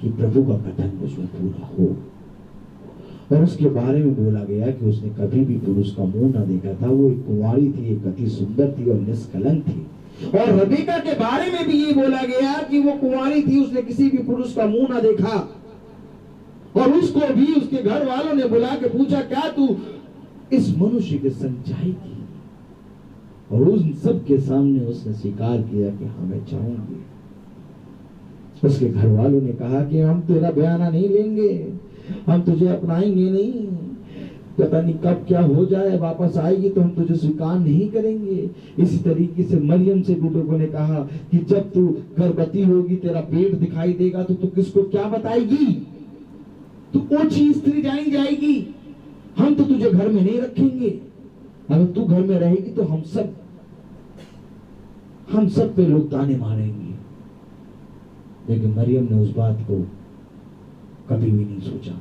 कि प्रभु का कथन मुझ में पूरा हो। और उसके बारे में बोला गया कि उसने कभी भी पुरुष का मुंह ना देखा था। वो एक कुंवारी थी, एक अति सुंदर थी और निष्कलंक थी। और रबेका के बारे में भी ये बोला गया कि वो कुंवारी थी, उसने किसी भी पुरुष का मुंह ना देखा। और उसको भी उसके घर वालों ने बुला के पूछा, क्या तू इस मनुष्य के संग जाएगी? और उन सब के सामने उसने स्वीकार किया कि हाँ, मैं चाहूंगी। उसके घर वालों ने कहा कि हम तेरा बयाना नहीं लेंगे, हम तुझे अपनाएंगे नहीं, पता नहीं कब क्या हो जाए, वापस आएगी तो हम तुझे स्वीकार नहीं करेंगे। इसी तरीके से मरियम से भी लोगों ने कहा कि जब तू गर्भवती होगी, तेरा पेट दिखाई देगा, तो तू किसको क्या बताएगी? तू ओछी स्त्री जाएगी, हम तो तुझे घर में नहीं रखेंगे। अगर तू घर में रहेगी तो हम सब पे लोग ताने मारेंगे। लेकिन मरियम ने उस बात को कभी भी नहीं सोचा।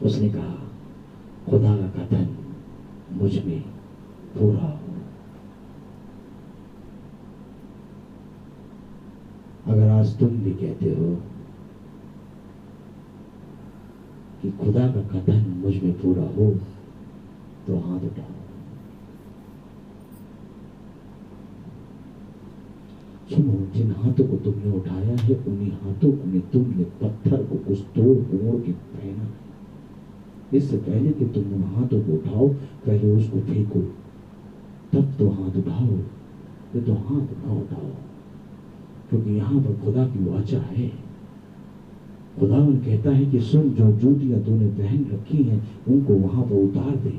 उसने कहा, खुदा का कथन मुझ में पूरा हो। अगर आज तुम भी कहते हो कि खुदा का कथन मुझ में पूरा हो, तो हाथ उठाओ। सुनो, जिन हाथों को तुमने उठाया है, उन्हीं हाथों में तुमने पत्थर को कुछ तोड़ के पहना। इससे पहले कि तुम उन हाथों को उठाओ, पहले उसको फेंको, तब तो हाथ उठाओ। ये तो हाथ ना उठाओ, क्योंकि यहाँ पर खुदा की वाचा है। खुदावन कहता है कि सुन, जो जूतियां तूने पहन रखी हैं, उनको वहां पर उतार दे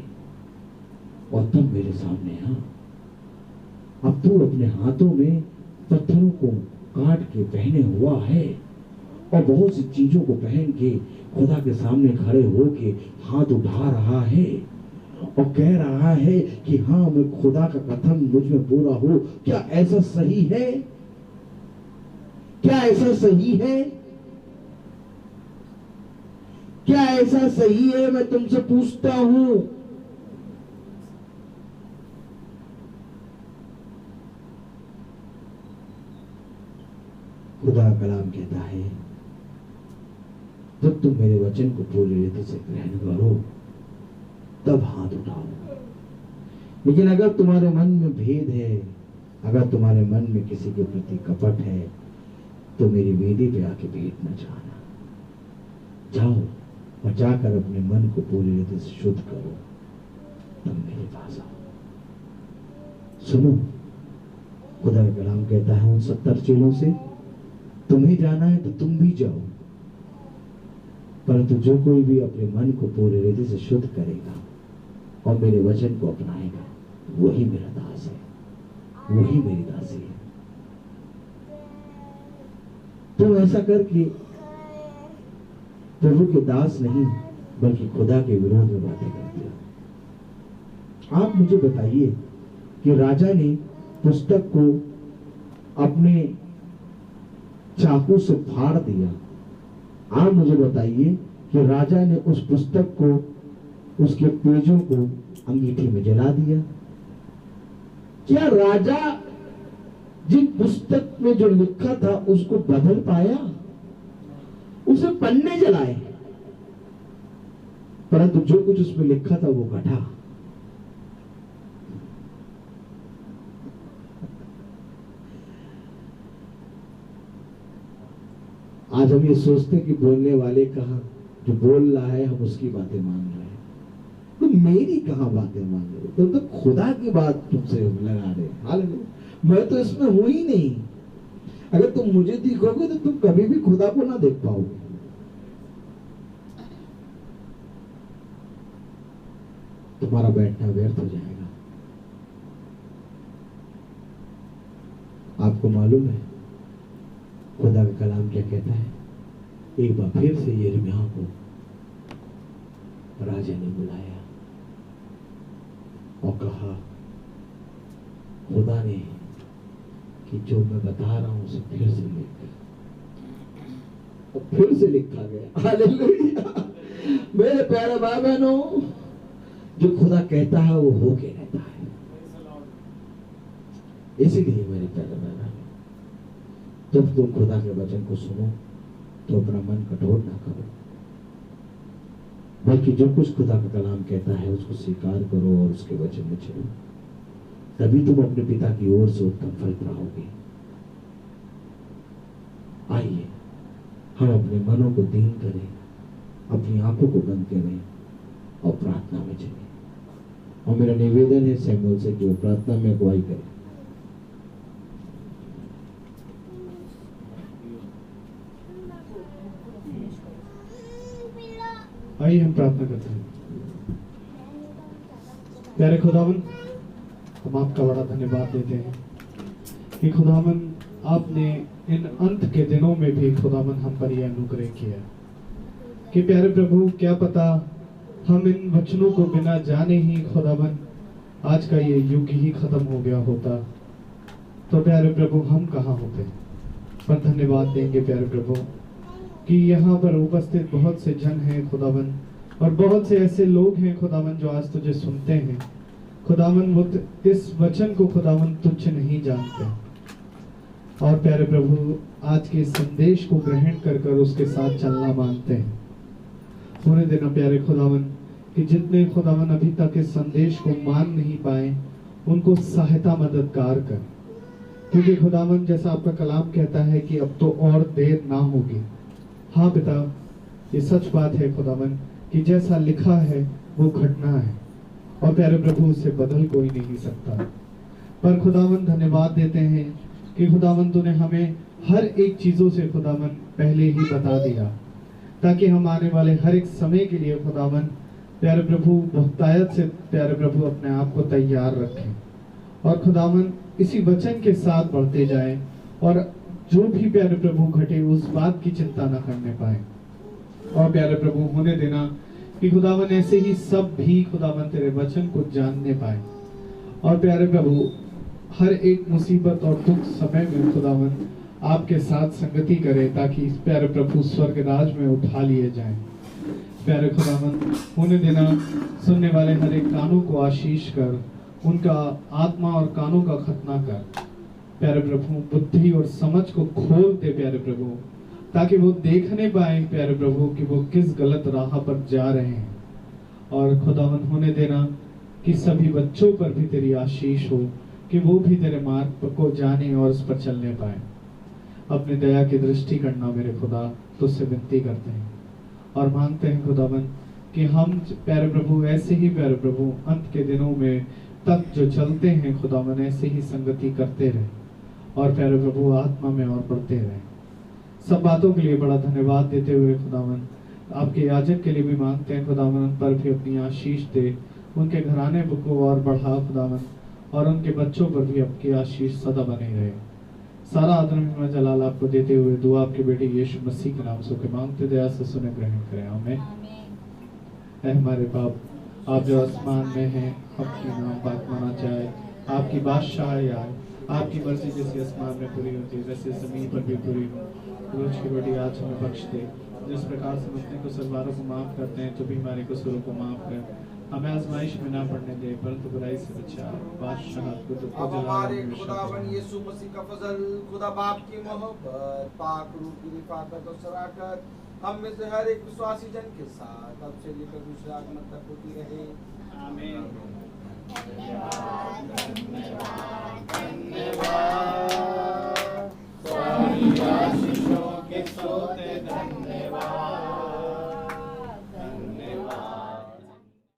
और तब मेरे सामने आ। अब तू अपने हाथों में पत्थरों को काट के पहने हुआ है और बहुत सी चीजों को पहन के खुदा के सामने खड़े होके हाथ उठा रहा है और कह रहा है कि हाँ, मैं खुदा का कथन मुझ में पूरा हो। क्या ऐसा सही है? क्या ऐसा सही है? क्या ऐसा सही है? मैं तुमसे पूछता हूं। खुदा कलाम कहता है, जब तुम मेरे वचन को पूरी रीति से ग्रहण करो तब हाथ उठाओ। लेकिन अगर तुम्हारे मन में भेद है, अगर तुम्हारे मन में किसी के प्रति कपट है, तो मेरी वेदी पे आके भेद न जाना। जाओ और जाकर अपने मन को पूरी रीति से शुद्ध करो, तब मेरे पास आओ। सुनो, खुदा का कलाम कहता है उन 70 चेलों से, तुम्हें जाना है तो तुम भी जाओ, परंतु जो कोई भी अपने मन को पूरी रीति से शुद्ध करेगा और मेरे वचन को अपनाएगा, वही मेरा दास है, वही मेरी दासी है। तुम ऐसा करके प्रभु के दास नहीं बल्कि खुदा के विरोध में बातें करते हो। आप मुझे बताइए कि राजा ने पुस्तक को अपने चाकू से फाड़ दिया। आप मुझे बताइए कि राजा ने उस पुस्तक को, उसके पेजों को अंगीठी में जला दिया। क्या राजा जिन पुस्तक में जो लिखा था उसको बदल पाया? उसे पन्ने जलाए, परंतु जो कुछ उसमें लिखा था वो घटा। आज हम ये सोचते कि बोलने वाले कहाँ, जो बोल रहा है हम उसकी बातें मान रहे हैं, तो मेरी कहाँ बातें मान रहे हो? तुम तो खुदा की बात तुमसे लगा रहे हैं। हालेलुया। मैं तो इसमें हूं ही नहीं। अगर तुम मुझे दिखोगे तो तुम कभी भी खुदा को ना देख पाओगे। तुम्हारा बैठना व्यर्थ हो जाएगा। आपको मालूम है खुदा का कलाम क्या कहता है? एक बार फिर से यिर्मयाह को राजा ने बुलाया और कहा, खुदा ने कि जो मैं बता रहा हूं उसे फिर से लिख। और फिर से लिखा गया। हालेलुया। मेरे प्यारे भाई बहनों, जो खुदा कहता है वो होके रहता है। इसीलिए मेरे प्यारे भाई बहनों, जब तुम खुदा के वचन को सुनो तो अपना मन कठोर ना करो, बल्कि जो कुछ खुदा का कलाम कहता है उसको स्वीकार करो और उसके वचन में चलो। तभी तुम अपने पिता की ओर से उत्तम फल पाओगे। आइए हम अपने मनों को दीन करें, अपनी आंखों को बंद करें और प्रार्थना में चलें। और मेरा निवेदन है सैमुअल से कि वो प्रार्थना में अगुवाई करें। आइए हम प्रार्थना करते हैं। प्यारे खुदावन, हम आपका बड़ा धन्यवाद देते हैं कि खुदावन आपने इन अंत के दिनों में भी खुदावन हम पर यह अनुग्रह किया कि प्यारे प्रभु, क्या पता हम इन वचनों को बिना जाने ही खुदावन आज का ये युग ही खत्म हो गया होता, तो प्यारे प्रभु हम कहाँ होते। पर धन्यवाद देंगे प्यारे प्रभु कि यहाँ पर उपस्थित बहुत से जन हैं खुदावन, और बहुत से ऐसे लोग हैं खुदावन जो आज तुझे सुनते हैं खुदावन, वो इस वचन को खुदावन तुझ नहीं जानते। और प्यारे प्रभु आज के संदेश को ग्रहण कर कर उसके साथ चलना मांगते हैं। होने देना प्यारे खुदावन कि जितने खुदावन अभी तक इस संदेश को मान नहीं पाए उनको सहायता मददगार कर, क्योंकि खुदावन जैसा आपका कलाम कहता है कि अब तो और देर ना होगी। हाँ पिता, ये सच बात है खुदावन कि जैसा लिखा है वो घटना है और प्यारे प्रभु उसे बदल कोई नहीं सकता। पर खुदावन धन्यवाद देते हैं कि खुदावन तूने हमें हर एक चीजों से खुदावन पहले ही बता दिया, ताकि हम आने वाले हर एक समय के लिए खुदावन प्यारे प्रभु बहुतायत से प्यारे प्रभु अपने आप को तैयार रखें और खुदावन इसी वचन के साथ बढ़ते जाए और जो भी प्यारे प्रभु घटे उस बात की चिंता न करने पाए। और प्यारे प्रभु होने देना कि खुदावन ऐसे ही सब भी खुदावन तेरे वचन को जानने पाए और प्यारे प्रभु हर एक मुसीबत और दुख समय में खुदावन आपके साथ संगति करे, ताकि इस प्यारे प्रभु स्वर्ग राज में उठा लिए जाएं। प्यारे खुदावंद, होने देना सुनने वाले हर एक कानों को आशीष कर, उनका आत्मा और कानों का खतना कर। प्यारे प्रभु, बुद्धि और समझ को खोल दे प्यारे प्रभु, ताकि वो देखने पाए प्यारे प्रभु कि वो किस गलत राह पर जा रहे हैं। और खुदावंद, होने देना कि सभी बच्चों पर भी तेरी आशीष हो, कि वो भी तेरे मार्ग को जाने और उस पर चलने पाए। अपनी दया की दृष्टि करना मेरे खुदा, तुझसे विनती करते हैं और मांगते हैं खुदावंद कि हम प्यारे प्रभु ऐसे ही प्यारे प्रभु अंत के दिनों में तक जो चलते हैं खुदावंद, ऐसे ही संगति करते रहे और प्यारे प्रभु आत्मा में और बढ़ते रहे। सब बातों के लिए बड़ा धन्यवाद देते हुए खुदावंद, आपके याजक के लिए भी मांगते हैं खुदावंद, पर भी अपनी आशीष दे, उनके घराने को और बढ़ा खुदावंद, और उनके बच्चों पर भी आपकी आशीष सदा बनी रहे। सारा आदर महिमा जलाल आपको देते हुए दुआ आपके बेटे यीशु मसीह के नाम से के मांगते, दया से सुने, ग्रहण करें। आमीन। ऐ हमारे बाप, आप जो आसमान में हैं, आपकी नाम पाक माना जाए, आपकी बादशाही आए, आपकी मर्जी जैसी आसमान में पूरी होती है वैसे जमीन पर भी पूरी हो। रोज की रोटी आज हमें बख्श दे, जिस प्रकार से हम अपने कसूरवारों को माफ करते हैं, तो भी हमारे कसूरों को माफ कर। हमें आजमाइश में ना पड़ने दे, परंतु बुराई से बचा। बादशाह अब हमारे खुदावन यीशु मसीह का फजल, खुदा बाप की मोहब्बत, पाक रूह की रिफाकत और शराकत हम में से हर एक विश्वासी जन के साथ अब से लेकर दूसरे आगमन तक होती रहे। आमीन। धन्यवाद।